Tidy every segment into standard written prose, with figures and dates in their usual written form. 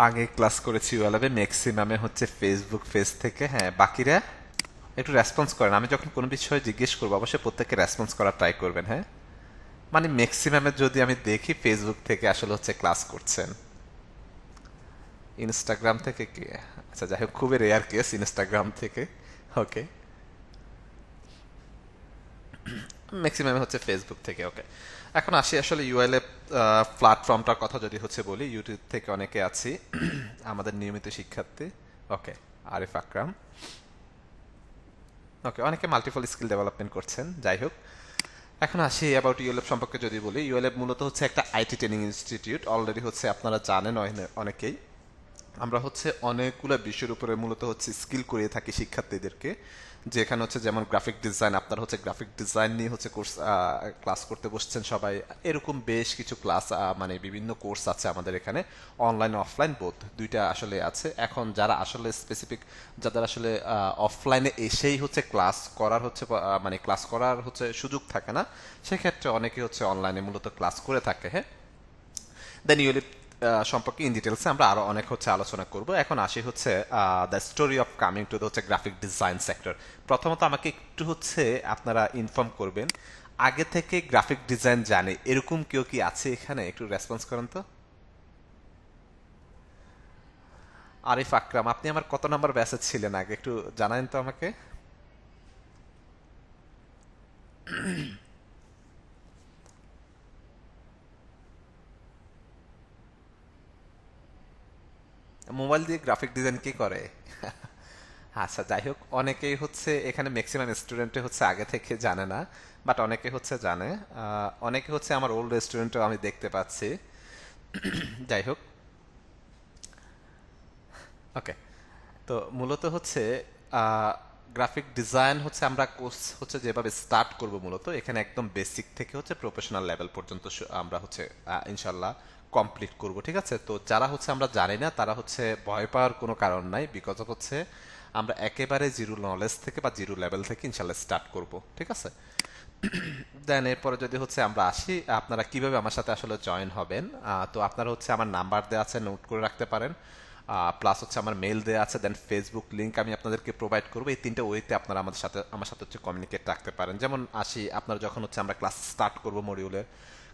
আগে ক্লাস করেছি ইউএলএবে, ম্যাক্সিমামে হচ্ছে ফেসবুক পেজ থেকে। হ্যাঁ, বাকিরা একটু রেসপন্স করেন। আমি যখন কোনো বিষয়ে জিজ্ঞেস করবো অবশ্যই প্রত্যেকে রেসপন্স করার ট্রাই করবেন। হ্যাঁ, মানে ম্যাক্সিমামে যদি আমি দেখি ফেসবুক থেকে আসলে হচ্ছে ক্লাস করছেন। ইনস্টাগ্রাম থেকে কি? আচ্ছা, যাই হোক, খুবই রেয়ার কেস ইনস্টাগ্রাম থেকে। ওকে, ম্যাক্সিমাম হচ্ছে ফেসবুক থেকে। ওকে, এখন আসি আসলে ইউএলএ প্ল্যাটফর্মটার কথা যদি হচ্ছে বলি, ইউটিউব থেকে অনেকে আছি আমাদের নিয়মিত শিক্ষার্থী। ওকে, আরিফ আকরাম। ওকে, অনেকে মাল্টিপল স্কিল ডেভেলপমেন্ট করছেন। যাই হোক, এখন আসি অ্যাবাউট ইউএলএফ সম্পর্কে যদি বলি, ইউএলএফ মূলত হচ্ছে একটা আইটি ট্রেনিং ইনস্টিটিউট। অলরেডি হচ্ছে আপনারা জানেন অনেকেই। আমরা হচ্ছে অনেকগুলো বিষয়ের উপরে মূলত হচ্ছে স্কিল করিয়ে থাকি শিক্ষার্থীদেরকে। যেখানে হচ্ছে যেমন গ্রাফিক ডিজাইন, আপনারা হচ্ছে গ্রাফিক ডিজাইন নিয়ে হচ্ছে কোর্স ক্লাস করতে বসছেন সবাই। এরকম বেশ কিছু ক্লাস, মানে বিভিন্ন কোর্স আছে আমাদের এখানে, অনলাইন অফলাইন বোথ দুইটা আসলে আছে। এখন যারা আসলে স্পেসিফিক, যাদের আসলে অফলাইনে এসেই হচ্ছে ক্লাস করার হচ্ছে মানে ক্লাস করার হচ্ছে সুযোগ থাকে না, সেক্ষেত্রে অনেকে হচ্ছে অনলাইনে মূলত ক্লাস করে থাকে। হ্যাঁ, দেন ইউলিপ সম্পর্কে ইন ডিটেলসে আমরা আরো অনেক হচ্ছে আলোচনা করব। এখন আসি হচ্ছে the story of coming to the হচ্ছে গ্রাফিক ডিজাইন সেক্টর। প্রথমত আমাকে একটু হচ্ছে আপনারা ইনফর্ম করবেন, আগে থেকে গ্রাফিক ডিজাইন জানে এরকম কেউ কি আছে এখানে? একটু রেসপন্স করেন তো। আরিফ আকরাম, আপনি আমার কত নাম্বার ব্যাচে ছিলেন আগে একটু জানান তো আমাকে। মোবাইল দিয়ে গ্রাফিক ডিজাইন কি করে? আচ্ছা, যাই হোক, অনেকেই হচ্ছে এখানে ম্যাক্সিমাম স্টুডেন্টে হচ্ছে আগে থেকে জানে না, বাট অনেকে হচ্ছে জানে। অনেকে হচ্ছে আমার ওল্ড স্টুডেন্টও আমি দেখতে পাচ্ছি। যাই হোক, ওকে। তো মূলত হচ্ছে গ্রাফিক ডিজাইন হচ্ছে আমরা কোর্স হচ্ছে যেভাবে স্টার্ট করব, মূলত এখানে একদম বেসিক থেকে হচ্ছে প্রফেশনাল লেভেল পর্যন্ত আমরা হচ্ছে ইনশাল্লাহ কমপ্লিট করব। ঠিক আছে, তো যারা হচ্ছে আমরা জানি না তারা হচ্ছে ভয় পাওয়ার কোনো কারণ নাই, বিকজ অফ হচ্ছে আমরা একেবারে জিরো নলেজ থেকে বা জিরো লেভেল থেকে ইনশাল্লাহ স্টার্ট করব। ঠিক আছে, দেন এরপরে যদি হচ্ছে আমরা আসি আপনারা কিভাবে আমার সাথে আসলে জয়েন হবেন, তো আপনারা হচ্ছে আমার নাম্বার দেওয়া আছে, নোট করে রাখতে পারেন। প্লাস হচ্ছে আমার মেল দেওয়া আছে, দেন ফেসবুক লিংক আমি আপনাদেরকে প্রোভাইড করবো। এই তিনটে ওয়েতে আপনারা আমার সাথে হচ্ছে কমিউনিকেট রাখতে পারেন। যেমন আসি, আপনারা যখন হচ্ছে আমরা ক্লাস স্টার্ট করবো, মডিউলের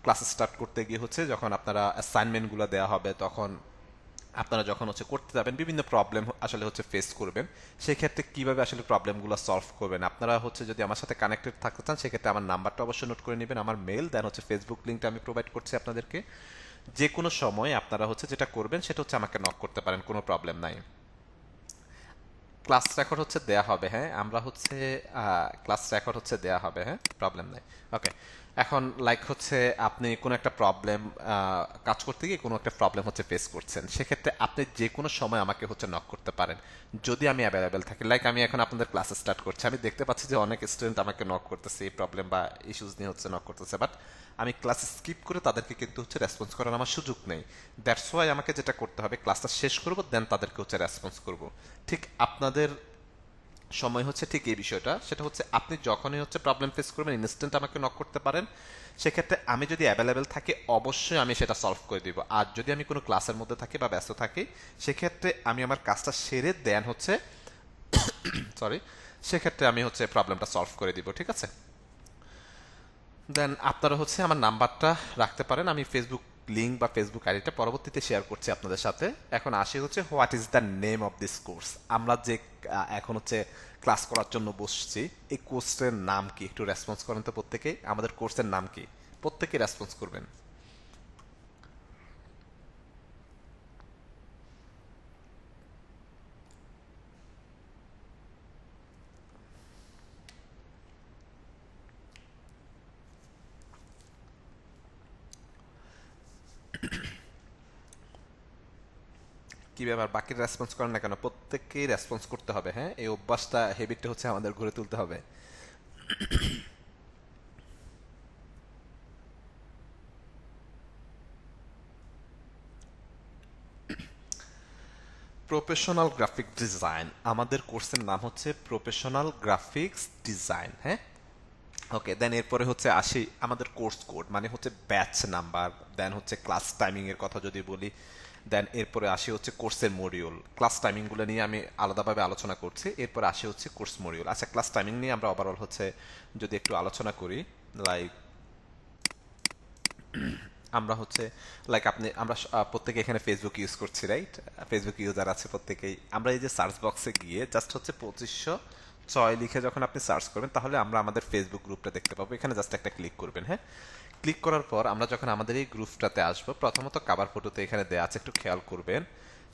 ক্লাস স্টার্ট করতে গিয়ে হচ্ছে যখন আপনারা অ্যাসাইনমেন্টগুলো দেওয়া হবে, তখন আপনারা যখন হচ্ছে করতে যাবেন বিভিন্ন প্রবলেম আসলে হচ্ছে ফেস করবেন। সেক্ষেত্রে কিভাবে আসলে প্রবলেমগুলো সলভ করবেন, আপনারা হচ্ছে যদি আমার সাথে কানেক্টেড থাকতে চান সেক্ষেত্রে আমার নাম্বারটা অবশ্যই নোট করে নেবেন, আমার মেল, দেন হচ্ছে ফেসবুক লিঙ্কটা আমি প্রোভাইড করছি আপনাদেরকে। যে কোনো সময় আপনারা হচ্ছে যেটা করবেন সেটা হচ্ছে আমাকে নক করতে পারেন, কোনো প্রবলেম নাই। ক্লাস রেকর্ড হচ্ছে দেয়া হবে। হ্যাঁ, আমরা হচ্ছে ক্লাস রেকর্ড হচ্ছে দেয়া হবে। হ্যাঁ, প্রবলেম নাই। ওকে, এখন লাইক হচ্ছে আপনি কোনো একটা প্রবলেম কাজ করতে গিয়ে কোনো একটা প্রবলেম হচ্ছে ফেস করছেন, সেক্ষেত্রে আপনি যে কোনো সময় আমাকে হচ্ছে নক করতে পারেন যদি আমি অ্যাভেলেবেল থাকি। লাইক আমি এখন আপনাদের ক্লাস স্টার্ট করছি, আমি দেখতে পাচ্ছি যে অনেক স্টুডেন্ট আমাকে নক করতেছে এই প্রবলেম বা ইস্যুস নিয়ে হচ্ছে নক করতেছে, বাট আমি ক্লাস স্কিপ করে তাদেরকে কিন্তু হচ্ছে রেসপন্স করার আমার সুযোগ নেই। দ্যাটস ওয়াই আমাকে যেটা করতে হবে, ক্লাসটা শেষ করবো দেন তাদেরকে হচ্ছে রেসপন্স করব। ঠিক আপনাদের সময় হচ্ছে ঠিক এই বিষয়টা, সেটা হচ্ছে আপনি যখনই হচ্ছে প্রবলেম ফেস করবেন ইনস্ট্যান্ট আমাকে নক করতে পারেন। সেক্ষেত্রে আমি যদি অ্যাভেলেবেল থাকি অবশ্যই আমি সেটা সলভ করে দিব। আর যদি আমি কোনো ক্লাসের মধ্যে থাকি বা ব্যস্ত থাকি, সেক্ষেত্রে আমি আমার কাজটা সেরে দেন হচ্ছে সরি, সেক্ষেত্রে আমি হচ্ছে প্রবলেমটা সলভ করে দিব। ঠিক আছে, দেন আপনারা হচ্ছে আমার নাম্বারটা রাখতে পারেন, আমি ফেসবুক লিঙ্ক বা ফেসবুক আইডিটা পরবর্তীতে শেয়ার করছি আপনাদের সাথে। এখন আসি হচ্ছে what is the name of this course. আমরা যে এখন হচ্ছে ক্লাস করার জন্য বসছি, এই কোর্সের নাম কি? একটু রেসপন্স করেন তো প্রত্যেকেই, আমাদের কোর্সের নাম কি? প্রত্যেকে রেসপন্স করবেন। কি ব্যাপার, বাকি রেসপন্স করেন না কেন? প্রত্যেককেই রেসপন্স করতে হবে। হ্যাঁ, এই অভ্যাসটা, হ্যাবিটটা হচ্ছে আমাদের গড়ে তুলতে হবে। প্রফেশনাল গ্রাফিক ডিজাইন, আমাদের কোর্সের নাম হচ্ছে প্রফেশনাল গ্রাফিক্স ডিজাইন। হ্যাঁ, ওকে, দেন এরপরে হচ্ছে আসি আমাদের কোর্স কোড, মানে হচ্ছে ব্যাচ নাম্বার, দেন হচ্ছে ক্লাস টাইমিং এর কথা যদি বলি, দেন এরপরে আসি হচ্ছে কোর্সের মডিউল, ক্লাস টাইমিংগুলো নিয়ে আমি আলাদাভাবে আলোচনা করছি। এরপরে আসি হচ্ছে কোর্স মডিউল। আচ্ছা, ক্লাস টাইমিং নিয়ে আমরা ওভারঅল হচ্ছে যদি একটু আলোচনা করি, লাইক আমরা হচ্ছে লাইক আমরা প্রত্যেকে এখানে ফেসবুক ইউজ করছি, রাইট? ফেসবুক ইউজার আছে প্রত্যেকেই। আমরা এই যে সার্চ বক্সে গিয়ে জাস্ট হচ্ছে 2506 লিখে যখন আপনি সার্চ করবেন, তাহলে আমরা আমাদের ফেসবুক গ্রুপটা দেখতে পাবো। এখানে জাস্ট একটা ক্লিক করবেন, হ্যাঁ। ক্লিক করার পর আমরা যখন আমাদের এই গ্রুপটাতে আসবো, প্রথমত কাভার ফটোতে এখানে দেয়া আছে, একটু খেয়াল করবেন।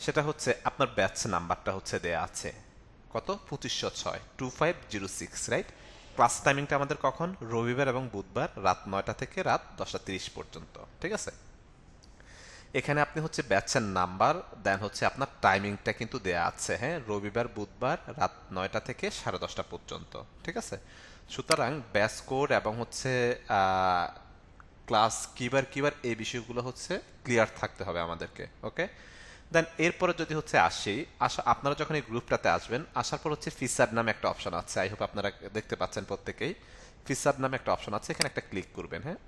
সেটা হচ্ছে আপনার ব্যাচ নাম্বারটা হচ্ছে দেয়া আছে কত, 2506 2506, রাইট? ক্লাস টাইমিংটা আমাদের কখন, রবিবার এবং বুধবার রাত 9টা থেকে রাত 10টা 30 পর্যন্ত, ঠিক আছে? এখানে আপনি হচ্ছে ব্যাচের নাম্বার, দেন হচ্ছে আপনার টাইমিংটা কিন্তু দেয়া আছে, হ্যাঁ, রবিবার বুধবার রাত 9টা থেকে 10:30 পর্যন্ত, ঠিক আছে? সুতরাং ব্যাচ কোড এবং হচ্ছে ক্লাস কিবার কিবার এই বিষয়গুলো হচ্ছে ক্লিয়ার থাকতে হবে আমাদেরকে, ওকে? দেন এরপরে যদি হচ্ছে আপনারা যখন এই গ্রুপটাতে আসবেন, আসার পর হচ্ছে ফিচার নামে একটা অপশন আছে, আই হোপ আপনারা দেখতে পাচ্ছেন প্রত্যেকেই। ফিচার নামে একটা অপশন আছে, এখানে একটা ক্লিক করবেন, হ্যাঁ।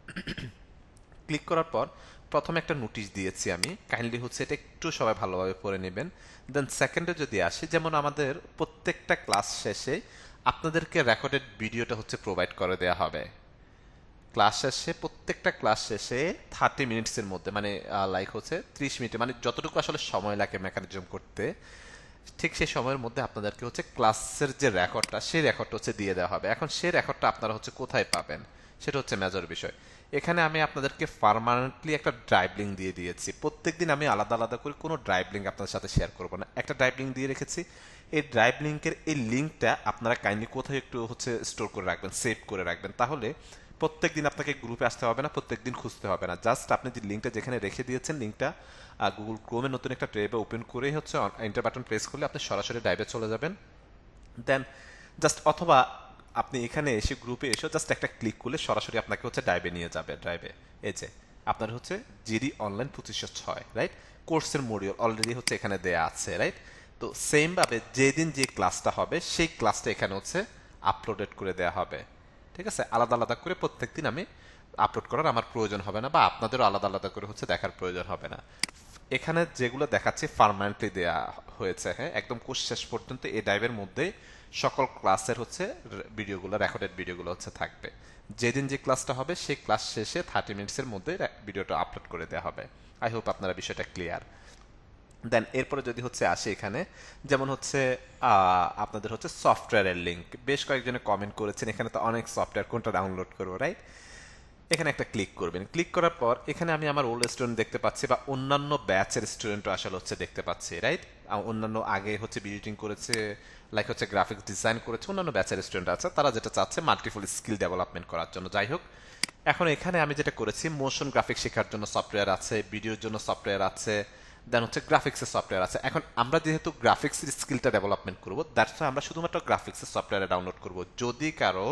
ক্লিক করার পর প্রথমে একটা নোটিশ দিয়েছি আমি, কাইন্ডলি হচ্ছে এটা একটু সবাই ভালোভাবে পড়ে নেবেন। দেন সেকেন্ডে যদি আসি, যেমন আমাদের প্রত্যেকটা ক্লাস শেষে আপনাদেরকে রেকর্ডেড ভিডিওটা হচ্ছে প্রোভাইড করে দেওয়া হবে। ক্লাস শেষে, প্রত্যেকটা ক্লাস শেষে 30 মিনিটসের মধ্যে, মানে লাইক হচ্ছে 30 মিনিটে, মানে যতটুকু আসলে সময় লাগে মেকানিজম করতে, ঠিক সেই সময়ের মধ্যে আপনাদেরকে হচ্ছে ক্লাসের যে রেকর্ডটা, সেই রেকর্ডটা হচ্ছে দিয়ে দেওয়া হবে। এখন সেই রেকর্ডটা আপনারা হচ্ছে কোথায় পাবেন, সেটা হচ্ছে মেজর বিষয়। এখানে আমি আপনাদেরকে পার্মানেন্টলি একটা ড্রাইভ লিঙ্ক দিয়ে দিয়েছি। প্রত্যেকদিন আমি আলাদা আলাদা করে কোনো ড্রাইভ লিঙ্ক আপনাদের সাথে শেয়ার করবো না, একটা ড্রাইভ লিঙ্ক দিয়ে রেখেছি। এই ড্রাইভ লিঙ্কের এই লিঙ্কটা আপনারা কাইন্ডলি কোথায় একটু হচ্ছে স্টোর করে রাখবেন, সেভ করে রাখবেন, তাহলে প্রত্যেকদিন আপনাকে গ্রুপে আসতে হবে না, প্রত্যেকদিন খুঁজতে হবে না। জাস্ট আপনি যে লিঙ্কটা যেখানে রেখে দিয়েছেন, লিঙ্কটা গুগল ক্রোমে নতুন একটা ট্যাবে ওপেন করেই হচ্ছে এন্টার বাটন প্রেস করলে আপনি সরাসরি ড্রাইভে চলে যাবেন। দেন জাস্ট, অথবা আপনি এখানে এসে গ্রুপে এসে জাস্ট একটা ক্লিক করলে সরাসরি আপনাকে হচ্ছে ড্রাইভে নিয়ে যাবে। ড্রাইভে এই যে আপনার হচ্ছে জিডি অনলাইন 2506, রাইট? কোর্সের মডিউল অলরেডি হচ্ছে এখানে দেয়া আছে, রাইট? তো সেম ভাবে যেদিন যে ক্লাসটা হবে, সেই ক্লাসটা এখানে হচ্ছে আপলোডেড করে দেয়া হবে, ঠিক আছে? আলাদা আলাদা করে প্রত্যেকদিন আমি আপলোড করার আমার প্রয়োজন হবে না, বা আপনাদেরও আলাদা আলাদা করে হচ্ছে দেখার প্রয়োজন হবে না। এখানে যেগুলো দেখাচ্ছে পার্মানেন্টলি দেয়া হয়েছে, হ্যাঁ, একদম কোর্স শেষ পর্যন্ত এই ড্রাইভের মধ্যে সকল ক্লাসের হচ্ছে ভিডিওগুলো, রেকর্ডেড ভিডিওগুলো হচ্ছে থাকবে। যেদিন যে ক্লাসটা হবে, সেই ক্লাস শেষে 30 মিনিটসের মধ্যে ভিডিওটা আপলোড করে দেওয়া হবে। আই হোপ আপনারা বিষয়টা ক্লিয়ার। দেন এরপরে যদি হচ্ছে আসে এখানে, যেমন হচ্ছে আপনাদের হচ্ছে সফটওয়্যারের লিঙ্ক, বেশ কয়েকজনে কমেন্ট করেছেন এখানে তো অনেক সফটওয়্যার, কোনটা ডাউনলোড করবো, রাইট? এখানে একটা ক্লিক করবেন। ক্লিক করার পর এখানে আমি আমার ওল্ড স্টুডেন্ট দেখতে পাচ্ছি, বা অন্যান্য ব্যাচের স্টুডেন্টও আসলে হচ্ছে দেখতে পাচ্ছি, রাইট? অন্যান্য আগে হচ্ছে এডিটিং করেছে, লাইক হচ্ছে গ্রাফিক্স ডিজাইন করেছে, অন্যান্য ব্যাচের স্টুডেন্ট আছে, তারা যেটা চাচ্ছে মাল্টিপল স্কিল ডেভেলপমেন্ট করার জন্য। যাই হোক, এখন এখানে আমি যেটা করেছি, মোশন গ্রাফিক্স শেখার জন্য সফটওয়্যার আছে, ভিডিওর জন্য সফটওয়্যার আছে, দেন হচ্ছে গ্রাফিক্সের সফটওয়্যার আছে। এখন আমরা যেহেতু গ্রাফিক্সের স্কিলটা ডেভেলপমেন্ট করবো, দ্যাটস আমরা শুধুমাত্র গ্রাফিক্সের সফটওয়্যারে ডাউনলোড করব। যদি কারো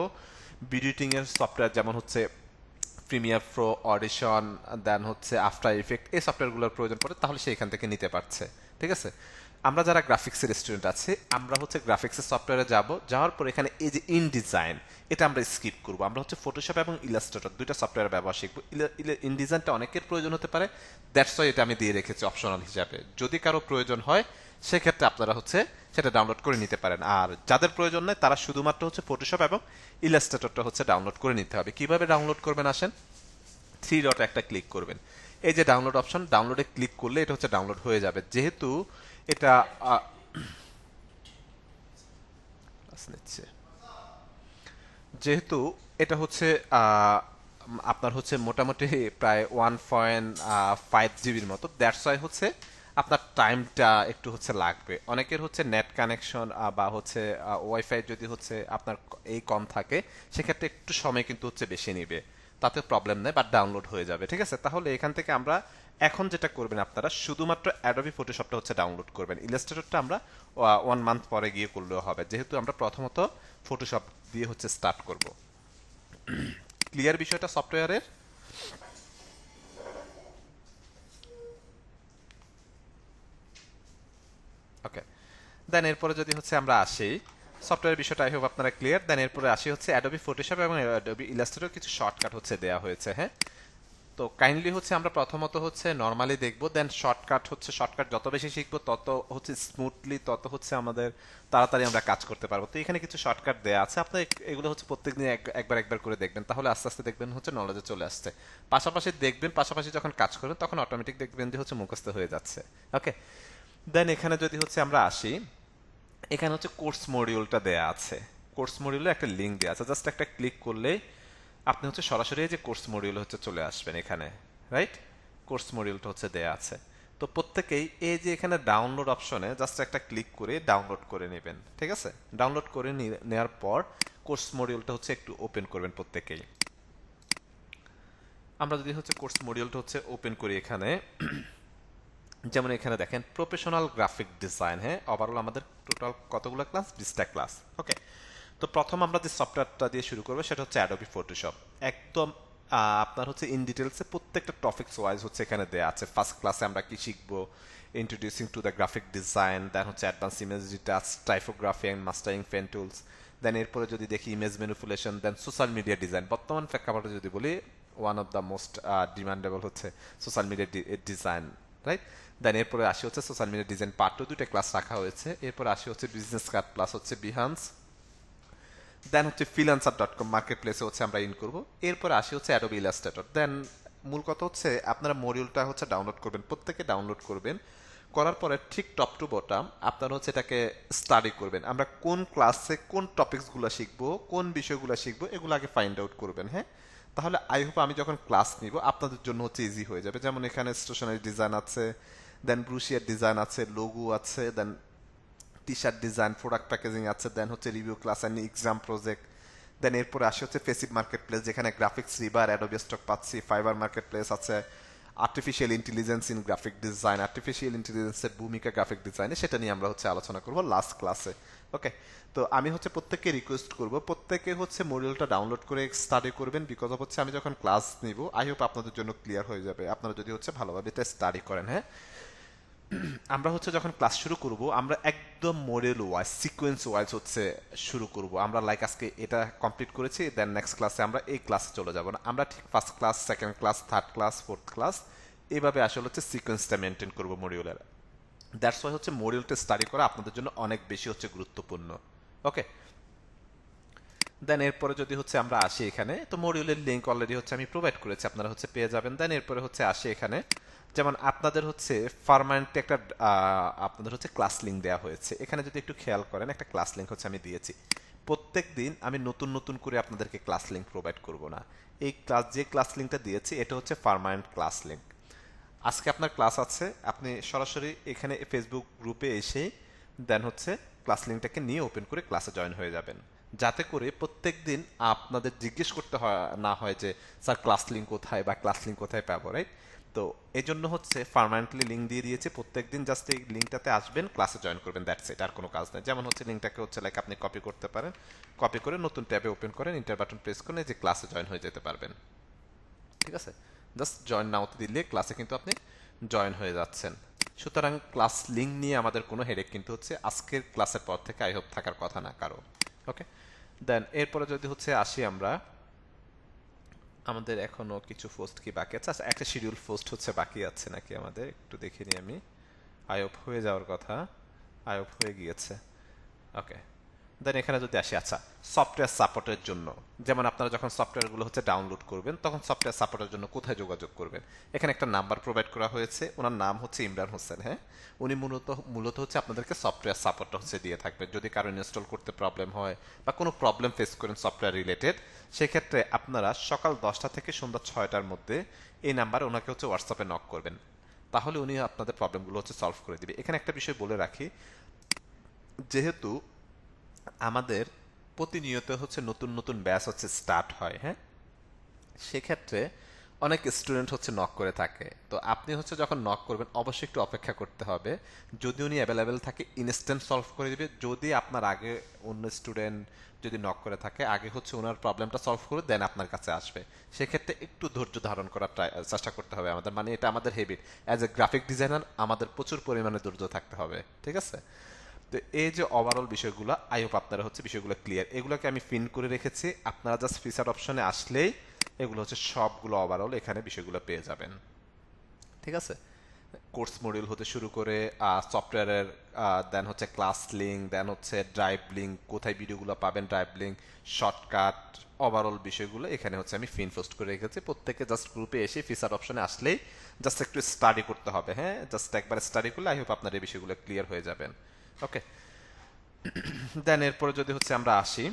ভিডিও এডিটিং এর সফটওয়্যার, যেমন হচ্ছে প্রিমিয়ার প্রো, অডিশন, দেন হচ্ছে আফটার ইফেক্ট, এই সফটওয়্যারগুলোর প্রয়োজন পড়ে, তাহলে সে এখান থেকে নিতে পারছে, ঠিক আছে? আমরা যারা গ্রাফিক্সের স্টুডেন্ট আছে, আমরা হচ্ছে গ্রাফিক্সের সফটওয়্যারে যাওয়ার পর এখানে এই যে ইন ডিজাইন, এটা আমরা স্কিপ করবো। আমরা হচ্ছে ফটোশপ এবং ইলাস্ট্রেটর দুইটা সফটওয়্যার ব্যবহার শিখবো। ইন ডিজাইনটা অনেকের প্রয়োজন হতে পারে, দ্যাটস ওয়াই এটা আমি দিয়ে রেখেছি অপশনাল হিসাবে। যদি কারো প্রয়োজন হয়, সেক্ষেত্রে আপনারা হচ্ছে সেটা ডাউনলোড করে নিতে পারেন। আর যাদের প্রয়োজন নেই, তারা শুধুমাত্র হচ্ছে ফটোশপ এবং ইলাস্ট্রেটরটা হচ্ছে ডাউনলোড করে নিতে হবে। কিভাবে ডাউনলোড করবেন আসেন, 3 ডট একটা ক্লিক করবেন, এই যে ডাউনলোড অপশন, ডাউনলোডে ক্লিক করলে এটা হচ্ছে ডাউনলোড হয়ে যাবে। যেহেতু এটা নিচ্ছে, যেহেতু এটা হচ্ছে আপনার হচ্ছে মোটামুটি প্রায় 1.5 জিবির মতো, দ্যাটস ওয়াই হচ্ছে আপনার টাইমটা একটু হচ্ছে লাগবে। অনেকের হচ্ছে নেট কানেকশন বা হচ্ছে ওয়াইফাই যদি হচ্ছে আপনার এই কম থাকে, সেক্ষেত্রে একটু সময় কিন্তু হচ্ছে বেশি নেবে, তাতে প্রবলেম নেই, বাট ডাউনলোড হয়ে যাবে, ঠিক আছে? তাহলে এখান থেকে আমরা এখন যেটা করবেন, আপনারা শুধুমাত্র অ্যাডোবি ফটোশপটা হচ্ছে ডাউনলোড করবেন। ইলাস্ট্রেটরটা আমরা 1 মান্থ পরে গিয়ে করলেও হবে, যেহেতু আমরা প্রথমত ফটোশপ দিয়ে হচ্ছে স্টার্ট করব। ক্লিয়ার বিষয়টা সফটওয়্যারের? ওকে। দেন এরপরে যদি হচ্ছে আমরা আসি সফটওয়্যার বিষয়টা, আই হোপ আপনারা ক্লিয়ার। দেন এরপরে আসি হচ্ছে অ্যাডোবি ফটোশপ এবং অ্যাডোবি ইলাস্ট্রেটর কিছু শর্টকাট হচ্ছে দেওয়া হয়েছে, হ্যাঁ। তো কাইন্ডলি হচ্ছে আমরা প্রথমত হচ্ছে নর্মালি দেখবো, দেন শর্টকাট যত বেশি শিখবো তত হচ্ছে স্মুথলি, তত হচ্ছে আমাদের তাড়াতাড়ি আমরা কাজ করতে পারবো। তো এখানে কিছু শর্টকাট দেয়া আছে, আপনি এগুলো হচ্ছে প্রত্যেকদিন একবার একবার করে দেখবেন, তাহলে আস্তে আস্তে দেখবেন হচ্ছে নলেজে চলে আসছে। পাশাপাশি যখন কাজ করবেন তখন অটোমেটিক দেখবেন যে হচ্ছে মুখস্থ হয়ে যাচ্ছে। ওকে, দেন এখানে যদি হচ্ছে আমরা আসি, এখানে হচ্ছে কোর্স মডিউলটা দেয়া আছে। কোর্স মডিউলে একটা লিঙ্ক দেওয়া আছে, জাস্ট একটা ক্লিক করলেই আপনি হচ্ছে সরাসরি এই যে কোর্স মডিউল হচ্ছে চলে আসবেন এখানে, রাইট? কোর্স মডিউলটা হচ্ছে দেয়া আছে। তো প্রত্যেকেই এই যে এখানে ডাউনলোড অপশনে জাস্ট একটা ক্লিক করে ডাউনলোড করে নেবেন, ঠিক আছে? ডাউনলোড করে নেওয়ার পর কোর্স মডিউলটা হচ্ছে একটু ওপেন করবেন প্রত্যেকেই। আমরা যদি হচ্ছে কোর্স মডিউলটা হচ্ছে ওপেন করি এখানে, যেমন এখানে দেখেন প্রফেশনাল গ্রাফিক ডিজাইন, হ্যাঁ, ওভারঅল আমাদের টোটাল কতগুলো ক্লাস? 20টা ক্লাস। ওকে, তো প্রথম আমরা যে সফটওয়্যারটা দিয়ে শুরু করবো সেটা হচ্ছে অ্যাডোবি ফটোশপ। একদম আপনার হচ্ছে ইন ডিটেলসে প্রত্যেকটা টপিকস ওয়াইজ হচ্ছে এখানে দেয়া আছে। ফার্স্ট ক্লাসে আমরা কি শিখবো? Introducing to the graphic design, then হচ্ছে advance image detach, typography and mastering pen tools, then এরপরে যদি দেখি image manipulation, then social media design. বর্তমান প্রেক্ষাপটে যদি বলি one of the most demandable হচ্ছে social media design, right? Then এরপরে আসি হচ্ছে সোশ্যাল মিডিয়া ডিজাইন পার্ট 2, দুইটা ক্লাস রাখা হয়েছে। এরপর আসি হচ্ছে বিজনেস কার্ড প্লাস হচ্ছে বিহান্স, দেন হচ্ছে freelancer.com মার্কেট প্লেসে হচ্ছে আমরা ইন করব। এরপর আসি হচ্ছে অ্যাডোবি ইলাস্ট্রেটর। দেন মূল কথা হচ্ছে আপনারা মডিউলটা হচ্ছে ডাউনলোড করবেন, প্রত্যেকে ডাউনলোড করবেন। করার পরে ঠিক টপ টু বটম আপনারা হচ্ছে এটাকে স্টাডি করবেন। আমরা কোন ক্লাসে কোন টপিকসগুলো শিখবো, কোন বিষয়গুলো শিখবো, এগুলো আগে ফাইন্ড আউট করবেন, হ্যাঁ? তাহলে আই হোপ আমি যখন ক্লাস নিব আপনাদের জন্য হচ্ছে ইজি হয়ে যাবে। যেমন এখানে স্টেশনারি ডিজাইন আছে, দেন ব্রুশিয়ার ডিজাইন আছে, লোগো আছে, then T shirt design, product packaging আছে, দেন হচ্ছে review class and exam project. Then এরপরে আসে হচ্ছে ফেসিভ মার্কেট প্লেস, যেখানে গ্রাফিক্স রিভার, অ্যাডোবি স্টক পাচ্ছি, ফাইবার মার্কেট প্লেস আছে, artificial intelligence in graphic design, artificial ইন্টেলিজেন্সের ভূমিকা গ্রাফিক ডিজাইনে, সেটা নিয়ে আমরা হচ্ছে আলোচনা করব লাস্ট ক্লাসে। ওকে, তো আমি হচ্ছে প্রত্যেককে রিকোয়েস্ট করব প্রত্যেকে হচ্ছে মডিউলটা ডাউনলোড করে স্টাডি করবেন, বিকজ অফ হচ্ছে আমি যখন ক্লাস নিব আই হোপ আপনাদের জন্য ক্লিয়ার হয়ে যাবে আপনারা যদি হচ্ছে ভালোভাবে এটা স্টাডি করেন, হ্যাঁ? আমরা হচ্ছে যখন ক্লাস শুরু করব আমরা একদম মডেল ওয়াইজ সিকোয়েন্স ওয়াইজ হচ্ছে শুরু করব। আমরা লাইক আজকে এটা কমপ্লিট করেছি, দেন নেক্সট ক্লাসে আমরা এই ক্লাসে চলে যাব না, আমরা ঠিক first class, second class, third class, fourth class, এভাবে আসলে হচ্ছে সিকোয়েন্সটা মেনটেন করব মডিউলের। দ্যাটস ওয়াই হচ্ছে মডিউলটা স্টাডি করা আপনাদের জন্য অনেক বেশি হচ্ছে গুরুত্বপূর্ণ। ওকে, দেন এরপরে যদি হচ্ছে আমরা আসি এখানে, তো মডিউলের লিঙ্ক অলরেডি হচ্ছে আমি প্রোভাইড করেছি, আপনারা হচ্ছে পেয়ে যাবেন। দেন এরপরে হচ্ছে আসি এখানে, যেমন আপনাদের হচ্ছে পার্মানেন্ট একটা আপনাদের হচ্ছে ক্লাস লিঙ্ক দেওয়া হয়েছে। এখানে যদি একটু খেয়াল করেন একটা ক্লাস লিঙ্ক হচ্ছে আমি দিয়েছি। প্রত্যেক দিন আমি নতুন নতুন করে আপনাদেরকে ক্লাস লিঙ্ক প্রোভাইড করব না। এই যে ক্লাস লিঙ্কটা দিয়েছি এটা হচ্ছে পার্মানেন্ট ক্লাস লিঙ্ক। আজকে আপনার ক্লাস আছে, আপনি সরাসরি এখানে ফেসবুক গ্রুপে এসে দেন হচ্ছে ক্লাস লিঙ্কটাকে নিয়ে ওপেন করে ক্লাসে জয়েন হয়ে যাবেন, যাতে করে প্রত্যেক দিন আপনাদের জিজ্ঞেস করতে না হয় যে স্যার ক্লাস লিঙ্ক কোথায় বা ক্লাস লিঙ্ক কোথায় পাবো, রাইট? তো এই জন্য হচ্ছে পার্মানেন্টলি লিঙ্ক দিয়ে দিয়েছে, প্রত্যেক দিন জাস্ট এই লিঙ্কটাতে আসবেন, ক্লাসে জয়েন করবেন, দ্যাটস ইট, আর কোনো কাজ নেই। যেমন হচ্ছে লিঙ্কটাকে হচ্ছে লাইক আপনি কপি করতে পারেন, কপি করে নতুন ট্যাবে ওপেন করেন, ইন্টার বাটন প্রেস করে যে ক্লাসে জয়েন হয়ে যেতে পারবেন, ঠিক আছে? জাস্ট জয়েন নাওতে দিলে ক্লাসে কিন্তু আপনি জয়েন হয়ে যাচ্ছেন। সুতরাং ক্লাস লিঙ্ক নিয়ে আমাদের কোনো হেডেক কিন্তু হচ্ছে আজকের ক্লাসের পর থেকে আই হোপ থাকার কথা না কারো। ওকে, দেন এরপরে যদি হচ্ছে আসি আমরা, আমাদের এখনো কিছু পোস্ট কি বাকি আছে? আচ্ছা, একটা শিডিউল পোস্ট হচ্ছে বাকি আছে নাকি আমাদের একটু দেখে নিই আমি। আই হোপ হয়ে যাওয়ার কথা, আই হোপ হয়ে গিয়েছে। ওকে, দেন এখানে যদি আসি, আচ্ছা সফটওয়্যার সাপোর্টের জন্য, যেমন আপনারা যখন সফটওয়্যারগুলো হচ্ছে ডাউনলোড করবেন তখন সফটওয়্যার সাপোর্টের জন্য কোথায় যোগাযোগ করবেন? এখানে একটা নাম্বার প্রোভাইড করা হয়েছে, ওনার নাম হচ্ছে ইমরান হোসেন, হ্যাঁ? উনি মূলত হচ্ছে আপনাদেরকে সফটওয়্যার সাপোর্টটা হচ্ছে দিয়ে থাকবেন। যদি কারো ইনস্টল করতে প্রবলেম হয় বা কোনো প্রবলেম ফেস করেন সফটওয়্যার রিলেটেড, সেক্ষেত্রে আপনারা সকাল 10টা থেকে সন্ধ্যা 6টার মধ্যে এই নাম্বারে ওনাকে হচ্ছে হোয়াটসঅ্যাপে নক করবেন, তাহলে উনি আপনাদের প্রবলেমগুলো হচ্ছে সলভ করে দিবে। এখানে একটা বিষয় বলে রাখি, যেহেতু আমাদের প্রতিনিয়ত হচ্ছে নতুন নতুন ব্যাচ হচ্ছে স্টার্ট হয়, হ্যাঁ, সেক্ষেত্রে অনেক স্টুডেন্ট হচ্ছে নক করে থাকে। তো আপনি হচ্ছে যখন নক করবেন অবশ্যই একটু অপেক্ষা করতে হবে, যদি উনি অ্যাভেলেবেল থাকে ইনস্ট্যান্ট সলভ করে দিবে। যদি আপনার আগে অন্য স্টুডেন্ট যদি নক করে থাকে, আগে হচ্ছে ওনার প্রবলেমটা সলভ করে দেন আপনার কাছে আসবে। সেক্ষেত্রে একটু ধৈর্য ধারণ করার চেষ্টা করতে হবে আমাদের, মানে এটা আমাদের habit. As a graphic designer আমাদের প্রচুর পরিমাণে ধৈর্য থাকতে হবে, ঠিক আছে? তো এই যে ওভারঅল বিষয়গুলো, আই হোপ আপনারা হচ্ছে বিষয়গুলো ক্লিয়ার। এগুলোকে আমি পিন করে রেখেছি, আপনারা জাস্ট ফিচার অপশনে আসলেই এগুলো হচ্ছে সবগুলো ওভারঅল এখানে বিষয়গুলো পেয়ে যাবেন। ঠিক আছে, কোর্স মডিউল হতে শুরু করে সফটওয়্যারের, দেন হচ্ছে ক্লাস লিঙ্ক, দেন হচ্ছে ড্রাইভ লিঙ্ক, কোথায় ভিডিওগুলো পাবেন, ড্রাইভ লিঙ্ক, শর্টকাট, ওভারঅল বিষয়গুলো এখানে হচ্ছে আমি ফিন পোস্ট করে রেখেছি। প্রত্যেকে জাস্ট গ্রুপে এসে ফিচার অপশনে আসলেই জাস্ট একটু স্টাডি করতে হবে। হ্যাঁ, জাস্ট একবার স্টাডি করলে আই হোপ আপনার এই বিষয়গুলো ক্লিয়ার হয়ে যাবেন। ওকে, দেন এরপরে যদি হচ্ছে আমরা আসি,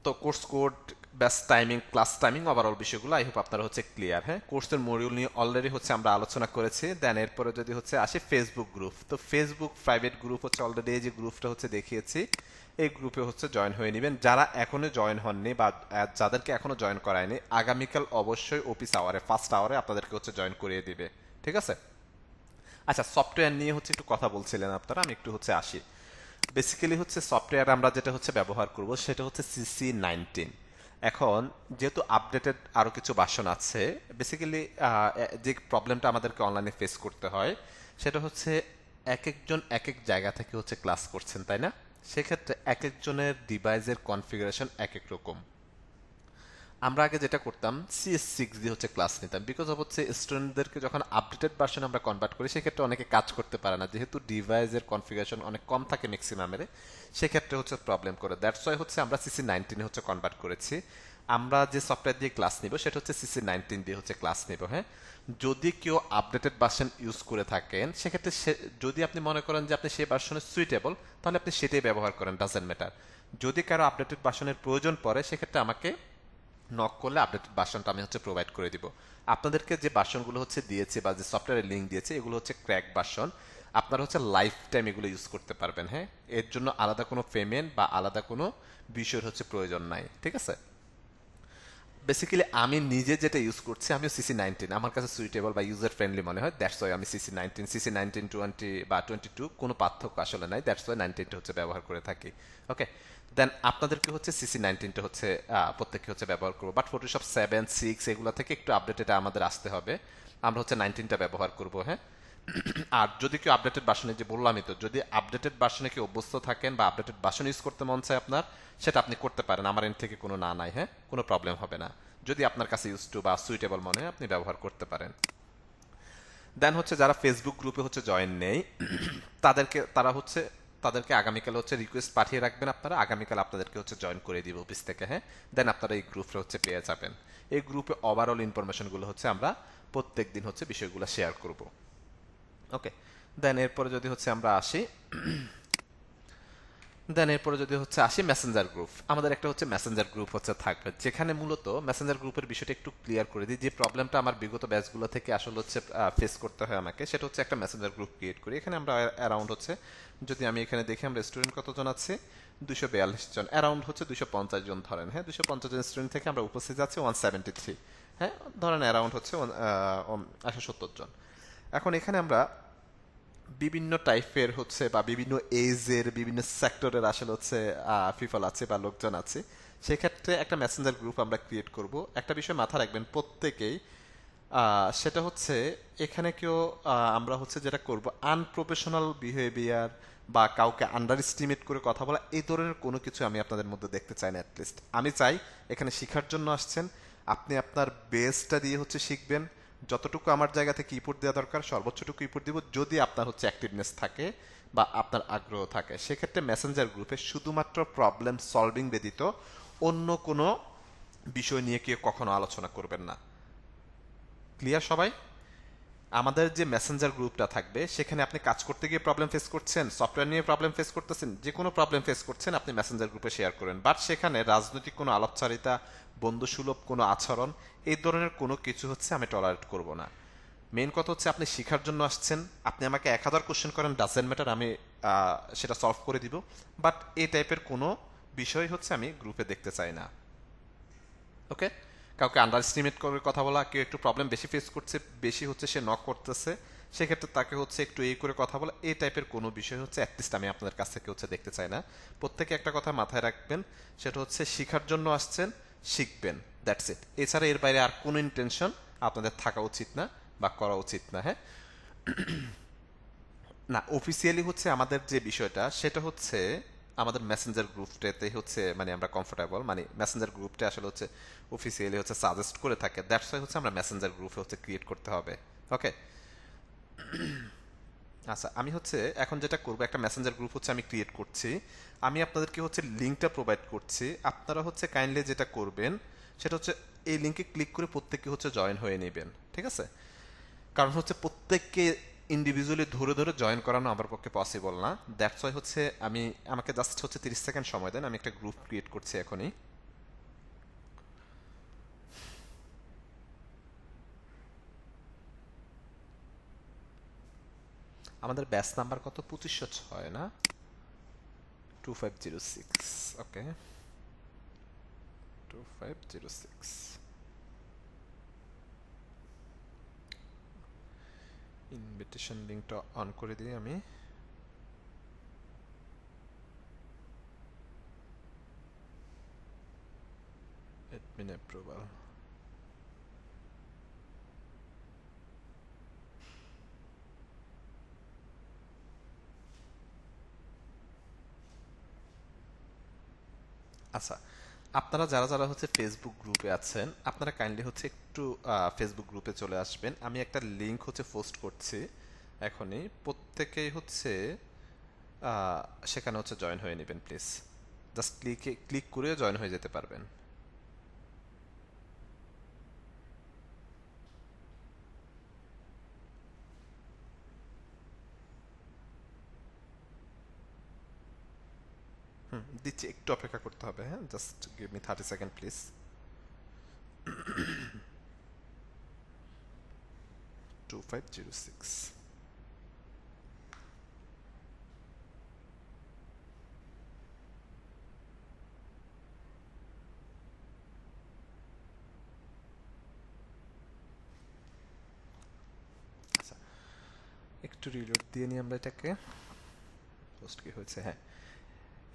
তো course code, batch timing, class timing, overall বিষয়গুলো আই হোপ আপনারা হচ্ছে ক্লিয়ার। হ্যাঁ, কোর্সের মডিউল নিয়ে অলরেডি হচ্ছে আমরা আলোচনা করেছি। দেন এরপরে যদি হচ্ছে আসি ফেসবুক গ্রুপ, তো ফেসবুক প্রাইভেট গ্রুপ হচ্ছে অলরেডি এই যে গ্রুপটা হচ্ছে দেখিয়েছি, এই গ্রুপে হচ্ছে জয়েন হয়ে নেবেন। যারা এখনো জয়েন হননি বা যাদেরকে এখনো জয়েন করায়নি, আগামীকাল অবশ্যই অফিস আওয়ারে, ফার্স্ট আওয়ারে আপনাদেরকে হচ্ছে জয়েন করিয়ে দিবে। ঠিক আছে, আচ্ছা সফটওয়্যার নিয়ে হচ্ছে একটু কথা বলছিলেন আপনারা, আমি একটু হচ্ছে আসি। বেসিক্যালি হচ্ছে সফটওয়্যার আমরা যেটা হচ্ছে ব্যবহার করব সেটা হচ্ছে CC19। এখন যেহেতু আপডেটেড আরও কিছু ভার্সন আছে, বেসিক্যালি যে প্রবলেমটা আমাদেরকে অনলাইনে ফেস করতে হয় সেটা হচ্ছে এক একজন এক এক জায়গা থেকে হচ্ছে ক্লাস করছেন, তাই না? সেক্ষেত্রে এক একজনের ডিভাইসের কনফিগারেশন এক এক রকম। আমরা আগে যেটা করতাম CS6 দিয়ে হচ্ছে ক্লাস নিতাম, বিকজ অফ হচ্ছে স্টুডেন্টদেরকে যখন আপডেটেড ভার্সন আমরা কনভার্ট করি সেক্ষেত্রে অনেকে কাজ করতে পারে না, যেহেতু ডিভাইসের কনফিগারেশন অনেক কম থাকে ম্যাক্সিমামের, সেক্ষেত্রে হচ্ছে প্রবলেম করে। দ্যাটস ওয়াই হচ্ছে আমরা CC19 হচ্ছে কনভার্ট করেছি। আমরা যে সফটওয়্যার দিয়ে ক্লাস নিব সেটা হচ্ছে CC19 দিয়ে হচ্ছে ক্লাস নিব। হ্যাঁ, যদি কেউ আপডেটেড ভার্সন ইউজ করে থাকেন সেক্ষেত্রে যদি আপনি মনে করেন যে আপনি সেই ভার্সনে সুইটেবল, তাহলে আপনি সেটাই ব্যবহার করেন, ডাজেন্ট ম্যাটার। যদি কারো আপডেটেড ভার্সনের প্রয়োজন পড়ে সেক্ষেত্রে আমাকে নক করলে আপডেটেড ভার্সনটা আমি হচ্ছে প্রোভাইড করে দিব। আপনাদেরকে যে ভার্সনগুলো হচ্ছে দিয়েছে বা যে সফটওয়্যারের লিঙ্ক দিয়েছে এগুলো হচ্ছে ক্র্যাক ভার্সন, আপনারা হচ্ছে লাইফ টাইম এগুলো ইউজ করতে পারবেন। হ্যাঁ, এর জন্য আলাদা কোনো পেমেন্ট বা আলাদা কোনো বিষয়ের হচ্ছে প্রয়োজন নাই। ঠিক আছে, বেসিক্যালি আমি নিজে যেটা ইউজ করছি আমিও CC19 আমার কাছে সুইটেবল বা ইউজার ফ্রেন্ডলি মনে হয়, দ্যাটস ওয়াই আমি CC19 20 বা 22 কোনো পার্থক্য আসলে নাই, দ্যাটস ওয়াই 19টা হচ্ছে ব্যবহার করে থাকি। ওকে, দেন আপনাদেরকে হচ্ছে CC19টা হচ্ছে প্রত্যেকে হচ্ছে ব্যবহার করবো, বাট ফটোশপ 7, 6 এগুলো থেকে একটু আপডেটেড আমাদের আসতে হবে, আমরা হচ্ছে 19টা ব্যবহার করবো। হ্যাঁ, আর যদি কেউ আপডেটেড ভার্সনে, যে বললামই তো, যদি আপডেটেড ভার্সনে কেউ অভ্যস্ত থাকেন বা আপডেটেড ভার্সন ইউজ করতে মন চায় আপনার, সেটা আপনি করতে পারেন, আমার এন্ড থেকে কোনো না নাই। হ্যাঁ, কোনো প্রবলেম হবে না, যদি আপনার কাছে ইউজ টু বা সুইটেবল মনে হয় আপনি ব্যবহার করতে পারেন। দেন হচ্ছে যারা ফেসবুক গ্রুপে হচ্ছে জয়েন নেই তাদেরকে আগামীকাল হচ্ছে রিকোয়েস্ট পাঠিয়ে রাখবেন আপনারা, আগামীকাল আপনাদেরকে হচ্ছে জয়েন করে দিব অফিস থেকে। হ্যাঁ, দেন আপনারা এই গ্রুপে হচ্ছে পেয়ে যাবেন। এই গ্রুপে ওভারঅল ইনফরমেশনগুলো হচ্ছে আমরা প্রত্যেক দিন হচ্ছে বিষয়গুলো শেয়ার করব। ওকে, দেন এরপরে যদি হচ্ছে আমরা আসি, মেসেঞ্জার গ্রুপ, আমাদের একটা হচ্ছে মেসেঞ্জার গ্রুপ হচ্ছে থাকবে, যেখানে মূলত মেসেঞ্জার গ্রুপের বিষয়টা একটু ক্লিয়ার করে দিই। যে প্রবলেমটা আমার বিগত ব্যাচগুলো থেকে আসলে হচ্ছে ফেস করতে হয় আমাকে, সেটা হচ্ছে একটা মেসেঞ্জার গ্রুপ ক্রিয়েট করি। এখানে আমরা অ্যারাউন্ড হচ্ছে, যদি আমি এখানে দেখি আমরা স্টুডেন্ট কতজন আছে, 242 জন, অ্যারাউন্ড হচ্ছে 250 জন ধরেন। হ্যাঁ, 250 জন স্টুডেন্ট থেকে আমরা উপস্থিত আছি 173। হ্যাঁ, ধরেন অ্যারাউন্ড হচ্ছে 170 জন। এখন এখানে আমরা বিভিন্ন টাইপের হচ্ছে বা বিভিন্ন এজের বিভিন্ন সেক্টরের আসলে হচ্ছে পিপল আছে বা লোকজন আছে, সেক্ষেত্রে একটা মেসেঞ্জার গ্রুপ আমরা ক্রিয়েট করব। একটা বিষয় মাথা রাখবেন প্রত্যেকেই, সেটা হচ্ছে এখানে কেউ আমরা হচ্ছে যেটা করব, আনপ্রফেশনাল বিহেভিয়ার বা কাউকে আন্ডার এস্টিমেট করে কথা বলা, এই ধরনের কোনো কিছু আমি আপনাদের মধ্যে দেখতে চাই না। অ্যাটলিস্ট আমি চাই এখানে শেখার জন্য আসছেন, আপনি আপনার বেসটা দিয়ে হচ্ছে শিখবেন। যতটুকু আমার জায়গা থেকে ইনপুট দেওয়া দরকার সর্বোচ্চটুকু ইনপুট দিব, যদি আপনার হচ্ছে অ্যাক্টিভনেস থাকে বা আপনার আগ্রহ থাকে। সেক্ষেত্রে মেসেঞ্জার গ্রুপে শুধুমাত্র প্রবলেম সলভিং ব্যতীত অন্য কোনো বিষয় নিয়ে কেউ কখনো আলোচনা করবেন না। ক্লিয়ার সবাই? আমাদের যে মেসেঞ্জার গ্রুপটা থাকবে সেখানে আপনি কাজ করতে গিয়ে প্রবলেম ফেস করছেন, সফটওয়্যার নিয়ে প্রবলেম ফেস করতেছেন, যে কোনো প্রবলেম ফেস করছেন আপনি মেসেঞ্জার গ্রুপে শেয়ার করেন। বাট সেখানে রাজনৈতিক কোনো আলাপচারিতা, বন্ধুসুলভ কোনো আচরণ, এই ধরনের কোনো কিছু হচ্ছে আমি টলারেট করব না। মেইন কথা হচ্ছে আপনি শেখার জন্য আসছেন, আপনি আমাকে 1000 কোশ্চেন করেন, ডাজেন্ট ম্যাটার, আমি সেটা সলভ করে দিব। বাট এই টাইপের কোনো বিষয় হচ্ছে আমি গ্রুপে দেখতে চাই না। ওকে, কাউকে আন্ডার এস্টিমেট করে কথা বলা, কেউ একটু প্রবলেম বেশি ফেস করছে, বেশি হচ্ছে সে নক করতেছে, সেক্ষেত্রে তাকে হচ্ছে একটু এই করে কথা বলা, এই টাইপের কোনো বিষয় হচ্ছে অ্যাটলিস্ট আমি আপনাদের কাছ থেকে হচ্ছে দেখতে চাই না। প্রত্যেকে একটা কথা মাথায় রাখবেন, সেটা হচ্ছে শেখার জন্য আসছেন, শিখবেন, দ্যাটস ইট। এছাড়া এর বাইরে আর কোনো ইন্টেনশন আপনাদের থাকা উচিত না বা করা উচিত না। হ্যাঁ, না অফিসিয়ালি হচ্ছে আমাদের যে বিষয়টা সেটা হচ্ছে আমাদের মেসেঞ্জার গ্রুপটাতে হচ্ছে মানে আমরা কমফোর্টেবল, মানে মেসেঞ্জার গ্রুপটা আসলে হচ্ছে অফিসিয়ালি হচ্ছে সাজেস্ট করে থাকে, দ্যাটস ওয়াই হচ্ছে আমরা মেসেঞ্জার গ্রুপে হচ্ছে ক্রিয়েট করতে হবে। ওকে। আচ্ছা, আমি হচ্ছে এখন যেটা করবো, একটা মেসেঞ্জার গ্রুপ হচ্ছে আমি ক্রিয়েট করছি। আমি আপনাদেরকে হচ্ছে লিঙ্কটা প্রোভাইড করছি, আপনারা হচ্ছে কাইন্ডলি যেটা করবেন সেটা হচ্ছে এই লিঙ্কে ক্লিক করে প্রত্যেকে হচ্ছে জয়েন হয়ে নেবেন, ঠিক আছে? কারণ হচ্ছে প্রত্যেককে ইন্ডিভিজুয়ালি ধরে ধরে জয়েন করানো আমার পক্ষে পসিবল না, দ্যাটস ওয়াই হচ্ছে আমি, আমাকে জাস্ট হচ্ছে 30 সেকেন্ড সময় দেন, আমি একটা গ্রুপ ক্রিয়েট করছি এখনই। আমাদের ব্যাচ নাম্বার কত? 2506 না? 2506। ওকে, 2506। ইনভিটেশন লিঙ্কটা অন করে দিই আমি। Admin approval. আচ্ছা, আপনারা যারা যারা হচ্ছে ফেসবুক গ্রুপে আছেন আপনারা কাইন্ডলি হচ্ছে একটু ফেসবুক গ্রুপে চলে আসবেন। আমি একটা লিংক হচ্ছে পোস্ট করছি এখনই, প্রত্যেকেই হচ্ছে আহ, সেখানে হচ্ছে জয়েন হয়ে নেবেন প্লিজ। জাস্ট ক্লিক করে জয়েন হয়ে যেতে পারবেন। হুম, দিচ্ছি, একটু অপেক্ষা করতে হবে, হ্যাঁ, just give me 30 second please. 2506। আচ্ছা, একটু রিলোড দিয়ে নিই আমরা এটাকে। পোস্ট কি হয়েছে? হ্যাঁ,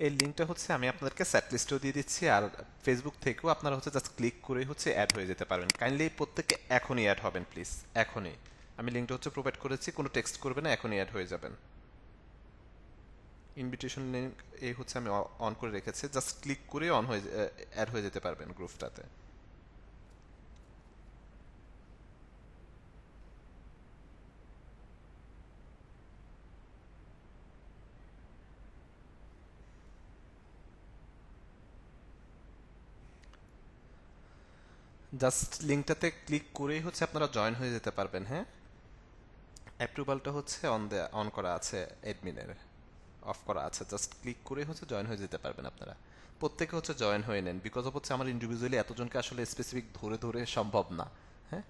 এই লিঙ্কটা হচ্ছে আমি আপনাদেরকে সেট লিস্টেও দিয়ে দিচ্ছি, আর ফেসবুক থেকেও আপনারা হচ্ছে জাস্ট ক্লিক করেই হচ্ছে অ্যাড হয়ে যেতে পারবেন। কাইন্ডলি প্রত্যেকে এখনই অ্যাড হবেন প্লিজ, এখনই। আমি লিঙ্কটা হচ্ছে প্রোভাইড করেছি, কোনো টেক্সট করবে না, এখনই অ্যাড হয়ে যাবেন। ইনভিটেশন লিঙ্ক এই হচ্ছে আমি অন করে রেখেছি, জাস্ট ক্লিক করে অন হয়ে অ্যাড হয়ে যেতে পারবেন গ্রুপটাতে। জাস্ট লিঙ্কটাতে ক্লিক করেই হচ্ছে আপনারা জয়েন হয়ে যেতে পারবেন, হ্যাঁ। অ্যাপ্রুভালটা হচ্ছে অন করা আছে অ্যাডমিনের, অফ করা আছে, জাস্ট ক্লিক করে হচ্ছে জয়েন হয়ে যেতে পারবেন আপনারা। প্রত্যেকে হচ্ছে জয়েন হয়ে নেন, বিকজ অফ হচ্ছে আমার ইন্ডিভিজুয়ালি এতজনকে আসলে স্পেসিফিক ধরে ধরে সম্ভব না, হ্যাঁ।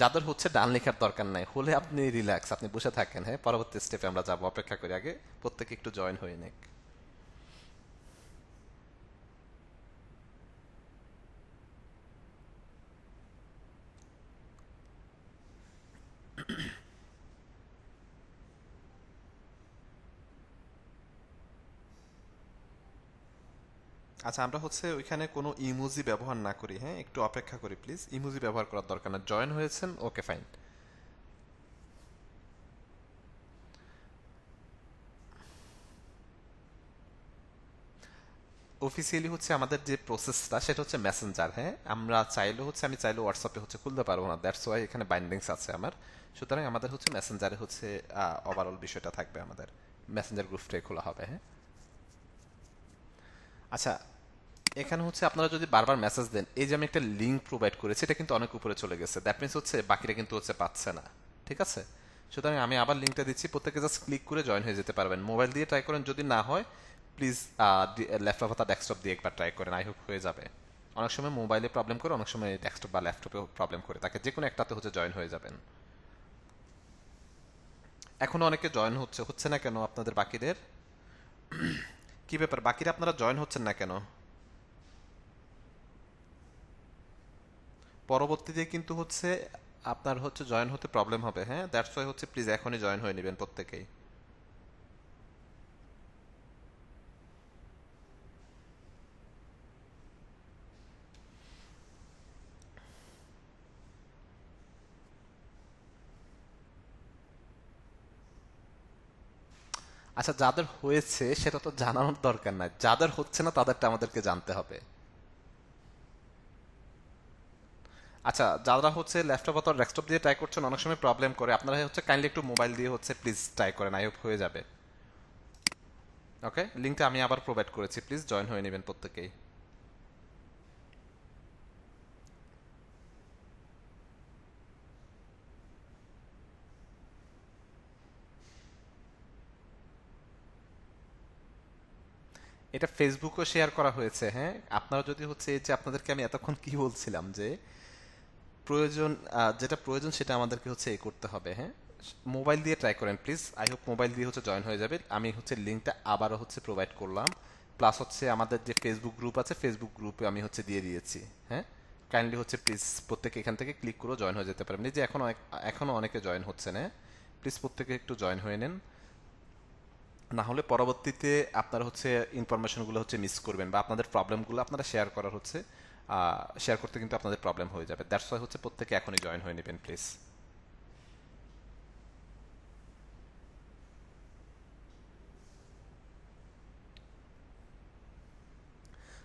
যাদের হচ্ছে ডান লেখার দরকার নাই হলে আপনি রিল্যাক্স, আপনি বসে থাকেন, হ্যাঁ, পরবর্তী স্টেপে আমরা যাবো, অপেক্ষা করি, আগে প্রত্যেকে একটু জয়েন হয়ে নেক। আচ্ছা, আমরা হচ্ছে ওইখানে কোনো ইমোজি ব্যবহার না করি, হ্যাঁ, একটু অপেক্ষা করি প্লিজ, ইমোজি ব্যবহার করার দরকার না, জয়েন হয়েছেন, ওকে ফাইন। অফিসিয়ালি হচ্ছে আমাদের যে প্রসেসটা সেটা হচ্ছে মেসেঞ্জার, হ্যাঁ, আমরা চাইলে হচ্ছে, আমি চাইলে হোয়াটসঅ্যাপে হচ্ছে খুলতে পারবো না, দ্যাটস ওয়াই এখানে বাইন্ডিংস আছে আমার। সুতরাং আমাদের হচ্ছে মেসেঞ্জারে হচ্ছে ওভারঅল বিষয়টা থাকবে, আমাদের মেসেঞ্জার গ্রুপটাই খোলা হবে, হ্যাঁ। আচ্ছা, এখানে হচ্ছে আপনারা যদি বারবার মেসেজ দেন, এই যে আমি একটা লিঙ্ক প্রোভাইড করেছি এটা কিন্তু অনেক উপরে চলে গেছে, দ্যাট মিনস হচ্ছে বাকিরা কিন্তু হচ্ছে পাচ্ছে না, ঠিক আছে? সুতরাং আমি আবার লিঙ্কটা দিচ্ছি, প্রত্যেকে জাস্ট ক্লিক করে জয়েন হয়ে যেতে পারবেন। মোবাইল দিয়ে ট্রাই করেন, যদি না হয় প্লিজ ল্যাপটপ অথবা ডেস্কটপ দিয়ে একবার ট্রাই করেন, আই হোপ হয়ে যাবে। অনেক সময় মোবাইলে প্রবলেম করে, অনেক সময় ডেস্কটপ বা ল্যাপটপেও প্রবলেম করে, তাকে যে কোনো একটাতে হচ্ছে জয়েন হয়ে যাবেন। এখনো অনেকে জয়েন হচ্ছে, হচ্ছে না কেন আপনাদের বাকিদের? কি ব্যাপার, বাকিরা আপনারা জয়েন হচ্ছেন না কেন? পরবর্তীতে কিন্তু হচ্ছে আপনার হচ্ছে জয়েন হতে প্রবলেম হবে, হ্যাঁ, দ্যাটস ওয়াই হচ্ছে প্লিজ এখনই জয়েন হয়ে নেবেন প্রত্যেকেই। আচ্ছা, যাদের হয়েছে সেটা তো জানানোর দরকার নাই, যাদের হচ্ছে না তাদেরটা আমাদেরকে জানতে হবে। আচ্ছা, যারা হচ্ছে ল্যাপটপ অথবা ডেস্কটপ দিয়ে ট্রাই করছেন অনেক সময় প্রবলেম করে, আপনারা হচ্ছে কাইন্ডলি একটু মোবাইল দিয়ে হচ্ছে প্লিজ ট্রাই করেন, আই হোপ হয়ে যাবে। ওকে, লিঙ্কটা আমি আবার প্রোভাইড করেছি, প্লিজ জয়েন হয়ে নেবেন প্রত্যেকেই। এটা ফেসবুকও শেয়ার করা হয়েছে, হ্যাঁ। আপনারা যদি হচ্ছে এই যে আপনাদেরকে আমি এতক্ষণ কি বলছিলাম যে প্রয়োজন, যেটা প্রয়োজন সেটা আমাদেরকে হচ্ছে এই করতে হবে, হ্যাঁ। মোবাইল দিয়ে ট্রাই করেন প্লিজ, আই হোপ মোবাইল দিয়ে হচ্ছে জয়েন হয়ে যাবে। আমি হচ্ছে লিঙ্কটা আবারও হচ্ছে প্রোভাইড করলাম, প্লাস হচ্ছে আমাদের যে ফেসবুক গ্রুপ আছে ফেসবুক গ্রুপে আমি হচ্ছে দিয়ে দিয়েছি, হ্যাঁ। কাইন্ডলি হচ্ছে প্লিজ প্রত্যেকে এখান থেকে ক্লিক করেও জয়েন হয়ে যেতে পারবেন। এই যে এখনো অনেকে জয়েন হচ্ছে না, প্লিজ প্রত্যেকে একটু জয়েন হয়ে নেন। না হলে পরবর্তীতে আপনারা হচ্ছে ইনফরমেশনগুলো হচ্ছে মিস করবেন, বা আপনাদের প্রবলেমগুলো আপনারা শেয়ার করার হচ্ছে শেয়ার করতে কিন্তু আপনাদের প্রবলেম হয়ে যাবে। দ্যাটস ওয়াই হচ্ছে প্রত্যেকে এখনই জয়েন হয়ে নেবেন প্লিজ।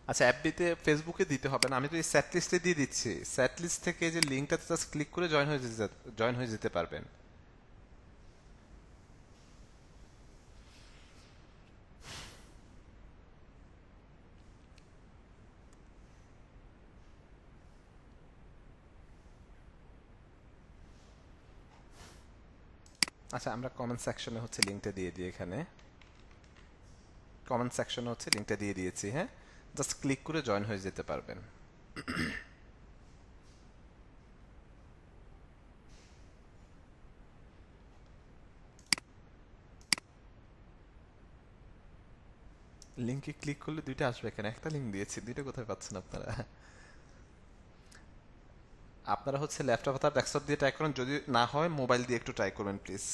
আচ্ছা, অ্যাপবিতে ফেসবুকে দিতে হবে না, আমি তো এই স্যাট লিস্টে দিয়ে দিচ্ছি। স্যাট লিস্ট থেকে যে লিঙ্কটাতে জাস্ট ক্লিক করে জয়েন হয়ে যেতে পারবেন। আচ্ছা, আমরা কমেন্ট সেকশনে হচ্ছে লিঙ্কটা দিয়ে দিই এখানে। কমেন্ট সেকশনে হচ্ছে লিঙ্কটা দিয়ে দিয়েছি, হ্যাঁ। জাস্ট ক্লিক করে জয়েন হয়ে যেতে পারবেন। লিঙ্কে ক্লিক করলে দুইটা আসবে, এখানে একটা লিঙ্ক দিয়েছি, দুইটা কোথায় পাচ্ছেন আপনারা? আপনারা হচ্ছে ল্যাপটপ অথবা ডেস্কটপ দিয়ে ট্রাই করেন, যদি না হয় মোবাইল দিয়ে একটু ট্রাই করবেন প্লিজ।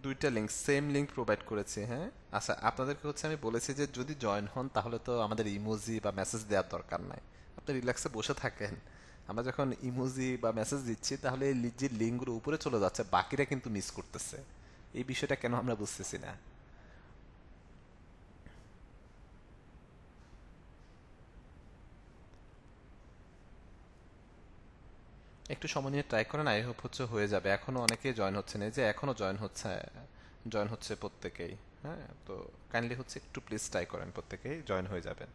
দুইটা লিঙ্ক, সেম লিঙ্ক প্রোভাইড করেছি, হ্যাঁ। আচ্ছা, আপনাদেরকে হচ্ছে আমি বলেছি যে যদি জয়েন হন তাহলে তো আমাদের ইমোজি বা মেসেজ দেওয়ার দরকার নাই, আপনি রিল্যাক্সে বসে থাকেন। আমরা যখন ইমোজি বা মেসেজ দিচ্ছি তাহলে এই যে লিঙ্কগুলো উপরে চলে যাচ্ছে, বাকিরা কিন্তু মিস করতেছে। এই বিষয়টা কেন আমরা বুঝতেছি না। একটু সময় নিয়ে ট্রাই করেন, আই হোপ হচ্ছে হয়ে যাবে। এখনো অনেকে জয়েন হচ্ছে না, এই যে এখনো জয়েন হচ্ছে প্রত্যেকেই। হ্যাঁ, তো কাইন্ডলি হচ্ছে একটু প্লিজ ট্রাই করেন, প্রত্যেকেই জয়েন হয়ে যাবেন।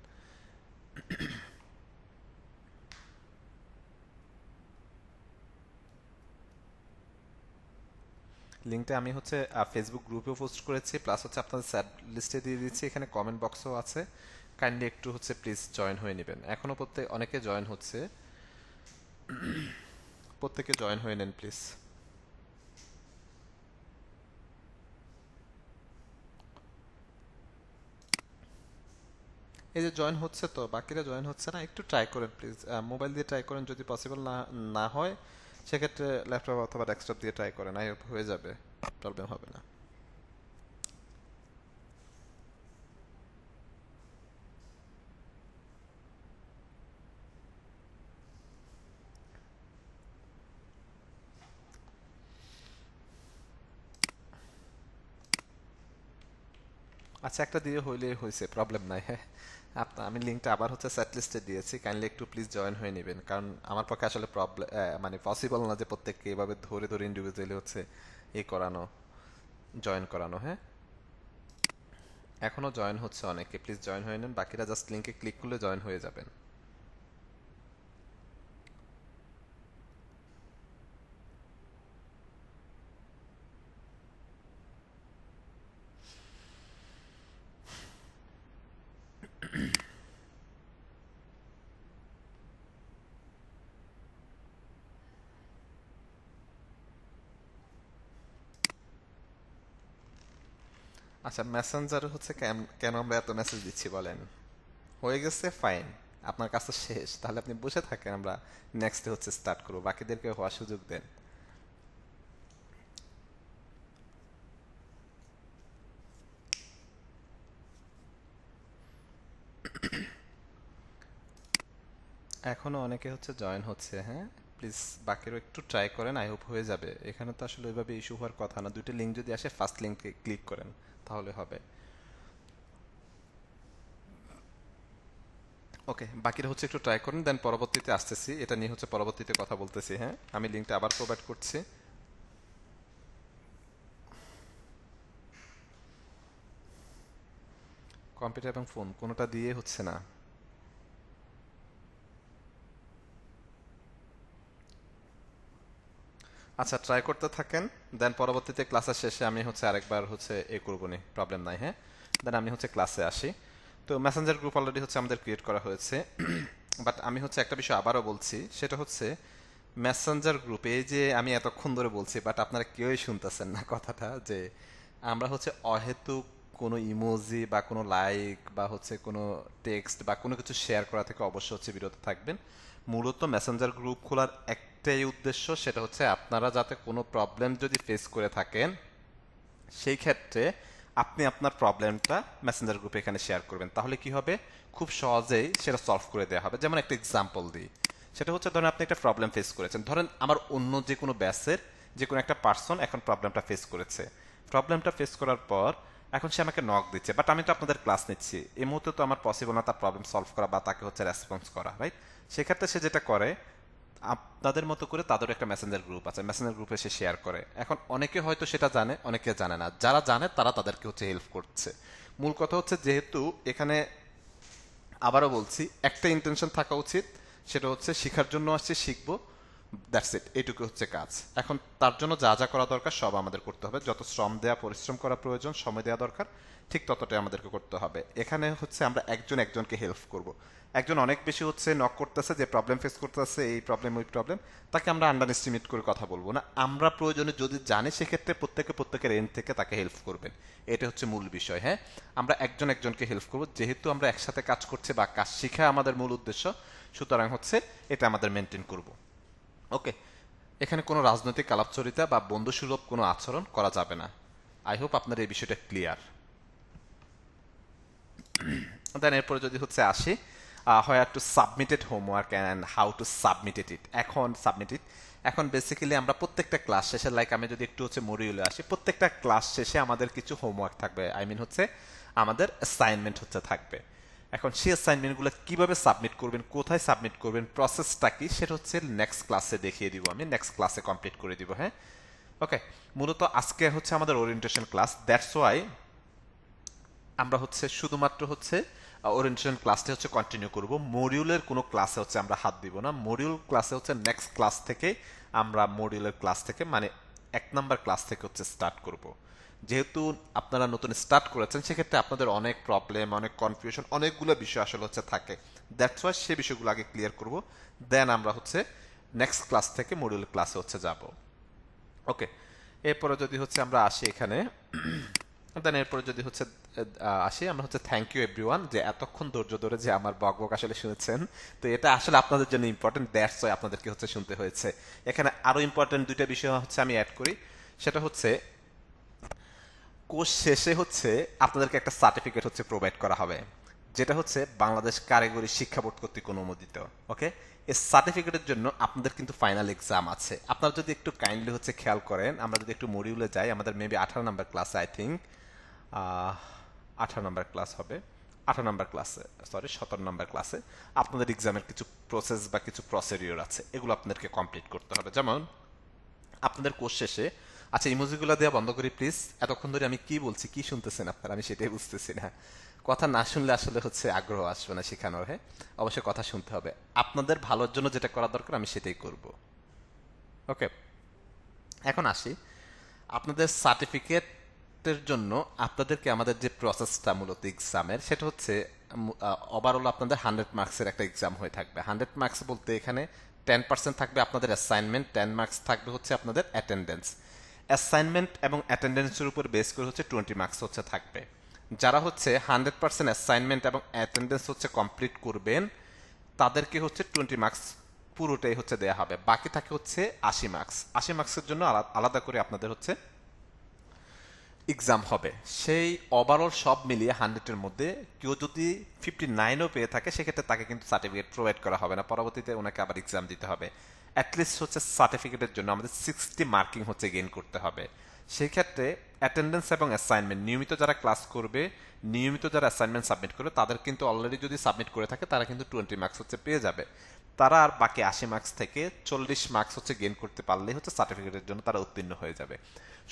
লিঙ্কটা আমি হচ্ছে ফেসবুক গ্রুপেও পোস্ট করেছি, প্লাস হচ্ছে আপনাদের স্যাট লিস্টে দিয়ে দিচ্ছি, এখানে কমেন্ট বক্সও আছে। কাইন্ডলি একটু হচ্ছে প্লিজ জয়েন হয়ে নেবেন, এখনো অনেকে জয়েন হচ্ছে, প্রত্যেকে জয়েন হয়ে নেন প্লিজ। এই যে জয়েন হচ্ছে তো, বাকিরা জয়েন হচ্ছে না, একটু ট্রাই করেন প্লিজ, মোবাইল দিয়ে ট্রাই করেন, যদি পসিবল না না হয় সেক্ষেত্রে ল্যাপটপ অথবা ডেস্কটপ দিয়ে ট্রাই করেন, আই হোপ হয়ে যাবে, প্রবলেম হবে না। আচ্ছা, একটা দিয়ে হইলেই হয়েছে, প্রবলেম নাই, হ্যাঁ। আমি লিঙ্কটা আবার হচ্ছে সেট লিস্টে দিয়েছি, কাইন্ডলি একটু প্লিজ জয়েন হয়ে নেবেন, কারণ আমার পক্ষে আসলে প্রবলেম, মানে পসিবল না যে প্রত্যেককে এভাবে ধরে ধরে ইন্ডিভিজুয়ালি হচ্ছে করানো, জয়েন করানো, হ্যাঁ। এখনো জয়েন হচ্ছে অনেকে, প্লিজ জয়েন হয়ে নেন, বাকিরা জাস্ট লিঙ্কে ক্লিক করলে জয়েন হয়ে যাবেন। আচ্ছা, মেসেঞ্জারে হচ্ছে কেন আমরা এত মেসেজ দিচ্ছি বলেন? হয়ে গেছে, ফাইন। আপনার কাছে শেষ, তাহলে আপনি বসে থাকেন, আমরা নেক্সটে হচ্ছে স্টার্ট করবো, বাকিদেরকে হওয়ার সুযোগ দেন। এখনো অনেকে হচ্ছে জয়েন হচ্ছে, হ্যাঁ প্লিজ বাকিরও একটু ট্রাই করেন, আই হোপ হয়ে যাবে। এখানে তো আসলে ওইভাবে ইস্যু হওয়ার কথা না, দুইটা লিঙ্ক যদি আসে ফার্স্ট লিঙ্কে ক্লিক করেন তাহলে হবে। ওকে, বাকিরা হচ্ছে একটু ট্রাই করেন, দেন পরবর্তীতে আসতেছি, এটা নিয়ে হচ্ছে পরবর্তীতে কথা বলতেছি। হ্যাঁ, আমি লিঙ্কটা আবার প্রোভাইড করছি। কম্পিউটার এবং ফোন কোনোটা দিয়ে হচ্ছে না। আচ্ছা, ট্রাই করতে থাকেন, দেন পরবর্তীতে ক্লাসের শেষে আমি হচ্ছে আরেকবার হচ্ছে করবো নি, প্রবলেম নাই। হ্যাঁ, দেন আমি হচ্ছে ক্লাসে আসি। তো মেসেঞ্জার গ্রুপ অলরেডি হচ্ছে আমাদের ক্রিয়েট করা হয়েছে, বাট আমি হচ্ছে একটা বিষয় আবারও বলছি, সেটা হচ্ছে মেসেঞ্জার গ্রুপে এই যে আমি এতক্ষণ ধরে বলছি বাট আপনারা কেউই শুনতেছেন না কথাটা, যে আমরা হচ্ছে অহেতুক কোনো ইমোজি বা কোনো লাইক বা হচ্ছে কোনো টেক্সট বা কোনো কিছু শেয়ার করা থেকে অবশ্যই হচ্ছে বিরত থাকবেন। মূলত মেসেঞ্জার গ্রুপ খোলার একটাই উদ্দেশ্য, সেটা হচ্ছে আপনারা যাতে কোনো প্রবলেম যদি ফেস করে থাকেন সেই ক্ষেত্রে আপনি আপনার প্রবলেমটা মেসেঞ্জার গ্রুপে এখানে শেয়ার করবেন, তাহলে কি হবে, খুব সহজেই সেটা সলভ করে দেওয়া হবে। যেমন একটা এক্সাম্পল দিই, সেটা হচ্ছে ধরেন আপনি একটা প্রবলেম ফেস করেছেন, ধরেন আমার অন্য যে কোনো ব্যাচের যে কোনো একটা পার্সন এখন প্রবলেমটা ফেস করেছে। প্রবলেমটা ফেস করার পর এখন সে আমাকে নক দিচ্ছে, বাট আমি তো আপনাদের ক্লাস নিচ্ছি, এই মুহূর্তে তো আমার পসিবল না তার প্রবলেম সলভ করা বা তাকে হচ্ছে রেসপন্স করা, রাইট? সেক্ষেত্রে সে যেটা করে, আপনাদের মতো করে তাদের একটা মেসেঞ্জার গ্রুপ আছে, মেসেঞ্জার গ্রুপে সে শেয়ার করে। এখন অনেকে হয়তো সেটা জানে, অনেকে জানে না, যারা জানে তারা তাদেরকে হচ্ছে হেল্প করছে। মূল কথা হচ্ছে যেহেতু এখানে আবারও বলছি একটা ইন্টেনশন থাকা উচিত, সেটা হচ্ছে শেখার জন্য আসছে, শিখবো, দ্যাটস ইট, এইটুকু হচ্ছে কাজ। এখন তার জন্য যা যা করা দরকার সব আমাদের করতে হবে, যত শ্রম দেওয়া পরিশ্রম করা প্রয়োজন, সময় দেওয়া দরকার, ঠিক ততটাই আমাদেরকে করতে হবে। এখানে হচ্ছে আমরা একজন একজনকে হেল্প করব। একজন অনেক বেশি হচ্ছে নক করতেছে, যে প্রবলেম ফেস করতেছে, এই প্রবলেম ওই প্রবলেম, তাকে আমরা আন্ডার এস্টিমেট করে কথা বলবো না। আমরা প্রয়োজনে যদি জানি সেক্ষেত্রে প্রত্যেকের এন্ড থেকে তাকে হেল্প করবেন, এটা হচ্ছে মূল বিষয়। হ্যাঁ, আমরা একজন একজনকে হেল্প করব, যেহেতু আমরা একসাথে কাজ করছি বা কাজ শিখা আমাদের মূল উদ্দেশ্য, সুতরাং হচ্ছে এটা আমাদের মেনটেন করব। ওকে, এখানে কোনো রাজনৈতিক আলাপচারিতা বা বন্ধুসুলভ কোনো আচরণ করা যাবে না। আই হোপ আপনার এই বিষয়টা ক্লিয়ার। দেন এরপরে যদি হচ্ছে আসি, where to submitted homework and how to submitted it. এখন বেসিক্যালি আমরা প্রত্যেকটা ক্লাস শেষে, লাইক আমি যদি একটু হচ্ছে মডিউলে আসি, প্রত্যেকটা ক্লাস শেষে আমাদের কিছু হোমওয়ার্ক থাকবে, আই মিন হচ্ছে আমাদের অ্যাসাইনমেন্ট হচ্ছে থাকবে। এখন সেই অ্যাসাইনমেন্টগুলো কিভাবে সাবমিট করবেন, কোথায় সাবমিট করবেন, প্রসেসটা কি, সেটা হচ্ছে নেক্সট ক্লাসে দেখিয়ে দিব, আমি নেক্সট ক্লাসে কমপ্লিট করে দিব। হ্যাঁ, ওকে, মূলত আজকে হচ্ছে আমাদের ওরিয়েন্টেশন ক্লাস, দ্যাটস ওয়াই আমরা হচ্ছে শুধুমাত্র হচ্ছে ওরিয়েন্টেশন ক্লাসটা হচ্ছে কন্টিনিউ করব। মডিউলের কোনো ক্লাসে হচ্ছে আমরা হাত দিব না, মডিউল ক্লাসে হচ্ছে নেক্সট ক্লাস থেকে আমরা মডিউলের ক্লাস থেকে মানে 1 নাম্বার ক্লাস থেকে হচ্ছে স্টার্ট করব। যেহেতু আপনারা নতুন স্টার্ট করেছেন সেক্ষেত্রে আপনাদের অনেক প্রবলেম, অনেক কনফিউশন, অনেকগুলো বিষয় আসলে হচ্ছে থাকে, দ্যাটস ওয়াই সেই বিষয়গুলো আগে ক্লিয়ার করব, দেন আমরা হচ্ছে নেক্সট ক্লাস থেকে মডিউল ক্লাসে হচ্ছে যাব। ওকে, এরপরে যদি হচ্ছে আমরা আসি এখানে, দেন এরপরে যদি হচ্ছে আসি আমরা হচ্ছে থ্যাংক ইউ এভরিওয়ান, যে এতক্ষণ ধৈর্য ধরে যে আমার বক বক আসলে শুনেছেন। তো এটা আসলে আপনাদের জন্য ইম্পর্টেন্ট, দ্যাটস ওয়াই আপনাদেরকে হচ্ছে শুনতে হয়েছে। এখানে আরো ইম্পর্টেন্ট দুইটা বিষয় হচ্ছে আমি অ্যাড করি, সেটা হচ্ছে কোর্স শেষে হচ্ছে আপনাদেরকে একটা সার্টিফিকেট হচ্ছে প্রোভাইড করা হবে, যেটা হচ্ছে বাংলাদেশ কারিগরি শিক্ষা বোর্ড কর্তৃক অনুমোদিত। ওকে, এই সার্টিফিকেটের জন্য আপনাদের কিন্তু ফাইনাল এক্সাম আছে। আপনারা যদি একটু কাইন্ডলি হচ্ছে খেয়াল করেন, আমরা যদি একটু মডিউলে যাই, আমাদের মেবি 18 নম্বর ক্লাসে, আই থিঙ্ক 18 নম্বর ক্লাস হবে, 18 নম্বর ক্লাসে, সরি 17 নম্বর ক্লাসে আপনাদের এক্সামের কিছু প্রসেস বা কিছু প্রসিডিওর আছে, এগুলো আপনাদেরকে কমপ্লিট করতে হবে। যেমন আপনাদের কোর্স শেষে, আচ্ছা ইমোজিগুলো দেওয়া বন্ধ করি প্লিজ, এতক্ষণ ধরে আমি কি বলছি কি শুনতেছেন আপনারা, আমি সেটাই বুঝতেছি না। কথা না শুনলে আসলে হচ্ছে আগ্রহ আসবে না শেখানোর। হ্যাঁ, অবশ্যই কথা শুনতে হবে, আপনাদের ভালোর জন্য যেটা করা দরকার আমি সেটাই করব। ওকে, এখন আসি আপনাদের সার্টিফিকেটের জন্য। আপনাদেরকে আমাদের যে প্রসেসটা মূলত এক্সামের, সেটা হচ্ছে ওভারঅল আপনাদের 100 মার্কসের একটা এক্সাম হয়ে থাকবে। 100 মার্কস বলতে এখানে 10% থাকবে আপনাদের অ্যাসাইনমেন্ট, 10 মার্কস থাকবে হচ্ছে আপনাদের অ্যাটেন্ডেন্স। অ্যাসাইনমেন্ট এবং অ্যাটেন্ডেন্সের উপর বেস করে হচ্ছে 20 মার্কস হচ্ছে থাকবে। যারা হচ্ছে 100% অ্যাসাইনমেন্ট এবং অ্যাটেন্ডেন্স হচ্ছে কমপ্লিট করবেন তাদেরকে হচ্ছে 20 মার্কস পুরোটাই হচ্ছে দেয়া হবে, বাকি থাকে হচ্ছে 80 মার্কস। 80 মার্কসের জন্য আলাদা করে আপনাদের হচ্ছে এক্সাম হবে, সেই ওভারঅল সব মিলিয়ে 100-এর মধ্যে কেউ যদি 59ও পেয়ে থাকে সেক্ষেত্রে তাকে কিন্তু সার্টিফিকেট প্রোভাইড করা হবে না, পরবর্তীতে ওনাকে আবার এক্সাম দিতে হবে। অ্যাটলিস্ট হচ্ছে সার্টিফিকেটের জন্য আমাদের 60 মার্কিং হচ্ছে গেইন করতে হবে। সেই ক্ষেত্রে অ্যাটেন্ডেন্স এবং অ্যাসাইনমেন্ট নিয়মিত যারা ক্লাস করবে, নিয়মিত যারা অ্যাসাইনমেন্ট সাবমিট করবে, তাদের কিন্তু অলরেডি যদি সাবমিট করে থাকে তারা কিন্তু 20 মার্কস হচ্ছে পেয়ে যাবে। তারা আর বাকি 80 মার্কস থেকে 40 মার্কস হচ্ছে গেইন করতে পারলেই হচ্ছে সার্টিফিকেটের জন্য তারা উত্তীর্ণ হয়ে যাবে।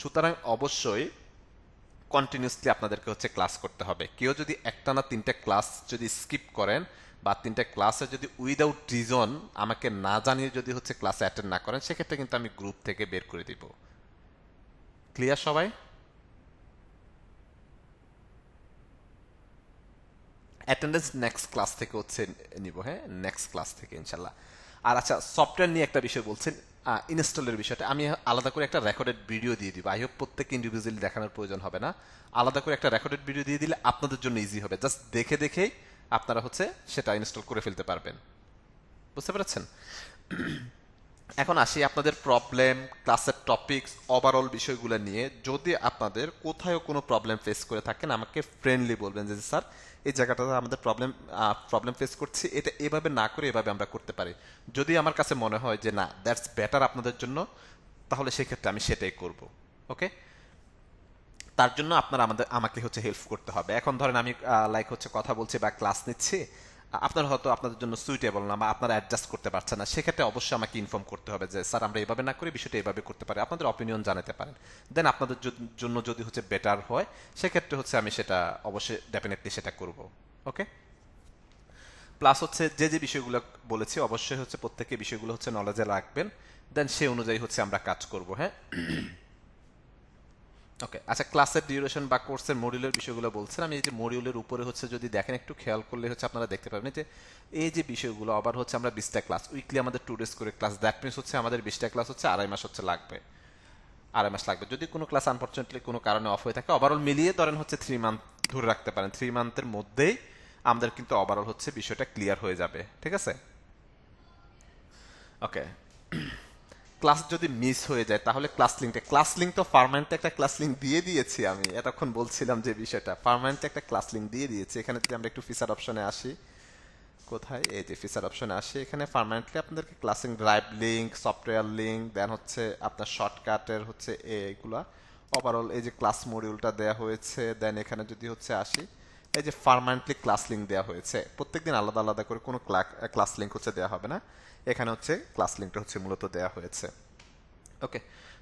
সুতরাং অবশ্যই কন্টিনিউসলি আপনাদেরকে হচ্ছে ক্লাস করতে হবে। কেউ যদি একটানা 3টে ক্লাস যদি স্কিপ করেন বা 3টে ক্লাসে যদি উইদাউট রিজন আমাকে না জানিয়ে যদি হচ্ছে ক্লাসে অ্যাটেন্ড না করেন, সেক্ষেত্রে কিন্তু আমি গ্রুপ থেকে বের করে দিব। ক্লিয়ার সবাই? অ্যাটেন্ডেন্স নেক্সট ক্লাস থেকে হচ্ছে নিব, হ্যাঁ, নেক্সট ক্লাস থেকে ইনশাল্লাহ। আর আচ্ছা, সফটওয়্যার নিয়ে একটা বিষয় বলছেন, ইনস্টলের বিষয়টা আমি আলাদা করে একটা রেকর্ডেড ভিডিও দিয়ে দিব। আই হোপ প্রত্যেককে ইন্ডিভিজুয়ালি দেখানোর প্রয়োজন হবে না, আলাদা করে একটা রেকর্ডেড ভিডিও দিয়ে দিলে আপনাদের জন্য ইজি হবে। জাস্ট দেখে দেখেই আপনারা হচ্ছে সেটা ইনস্টল করে ফেলতে পারবেন। বুঝতে পেরেছেন? এখন আসি আপনাদের প্রবলেম, ক্লাসের টপিকস, ওভারঅল বিষয়গুলো নিয়ে। যদি আপনাদের কোথাও কোনো প্রবলেম ফেস করে থাকেন, আমাকে ফ্রেন্ডলি বলবেন যে স্যার এই জায়গাটাতে আমাদের প্রবলেম ফেস করছি, এটা এভাবে না করে এভাবে আমরা করতে পারি। যদি আমার কাছে মনে হয় যে না, দ্যাটস বেটার আপনাদের জন্য, তাহলে সেক্ষেত্রে আমি সেটাই করব। ওকে? তার জন্য আপনারা আমাকে হচ্ছে হেল্প করতে হবে। এখন ধরেন আমি লাইক হচ্ছে কথা বলছি বা ক্লাস নিচ্ছি, আপনার হয়তো আপনাদের জন্য সুইটেবল না বা আপনারা অ্যাডজাস্ট করতে পারছেন না, সেক্ষেত্রে অবশ্যই আমাকে ইনফর্ম করতে হবে যে স্যার আমরা এভাবে না করে বিষয়টা এভাবে করতে পারি, আপনাদের অপিনিয়ন জানাতে পারেন। দেন আপনাদের জন্য যদি হচ্ছে বেটার হয়, সেক্ষেত্রে হচ্ছে আমি সেটা অবশ্যই ডেফিনেটলি সেটা করব। ওকে? প্লাস হচ্ছে যে যে বিষয়গুলো বলেছি অবশ্যই হচ্ছে প্রত্যেকে বিষয়গুলো হচ্ছে নলেজে রাখবেন, দেন সে অনুযায়ী হচ্ছে আমরা কাজ করব। হ্যাঁ, ওকে। আচ্ছা, ক্লাসের ডিউরেশন বা কোর্সের মডিউলের বিষয়গুলো বলছেন, আমি এই যে মডিউলের উপরে হচ্ছে যদি দেখেন একটু খেয়াল করলে হচ্ছে আপনারা দেখতে পাবেন যে এই যে বিষয়গুলো আবার হচ্ছে আমরা 20টা ক্লাস, উইকলি আমাদের 2 ডেজ করে ক্লাস, দ্যাট মিনস হচ্ছে আমাদের 20টা ক্লাস হচ্ছে 2.5 মাস হচ্ছে লাগবে। 2.5 মাস লাগবে। যদি কোনো ক্লাস আনফরচুনেটলি কোনো কারণে অফ হয়ে থাকে, ওভারঅল মিলিয়ে ধরেন হচ্ছে 3 মান্থ ধরে রাখতে পারেন। 3 মান্থের মধ্যেই আমাদের কিন্তু ওভারঅল হচ্ছে বিষয়টা ক্লিয়ার হয়ে যাবে। ঠিক আছে? ওকে। ক্লাস যদি মিস হয়ে যায় তাহলে ক্লাস লিঙ্ক তো পার্মানেন্ট একটা ক্লাস লিঙ্ক দিয়ে দিয়েছি। আমি এতক্ষণ বলছিলাম যে বিষয়টা পার্মানেন্ট একটা ক্লাস লিঙ্ক দিয়ে দিয়েছি। এখানে যদি আমরা একটু ফিচার অপশনে আসি, কোথায়, এই যে ফিচার অপশনে আসি, এখানে পার্মানেন্টলি আপনাদেরকে class link, drive link, software link, then হচ্ছে আপনার শর্টকাটের হচ্ছে এইগুলা, ওভারঅল এই যে ক্লাস মডিউলটা দেওয়া হয়েছে। দেন এখানে যদি হচ্ছে আসি, এই যে পার্মানেন্টলি ক্লাস লিঙ্ক দেওয়া হয়েছে। প্রত্যেকদিন আলাদা আলাদা করে কোনো ক্লাস লিঙ্ক হচ্ছে দেওয়া হবে না, এখানে হচ্ছে ক্লাস লিঙ্কটা হচ্ছে মূলত দেওয়া হয়েছে। ওকে।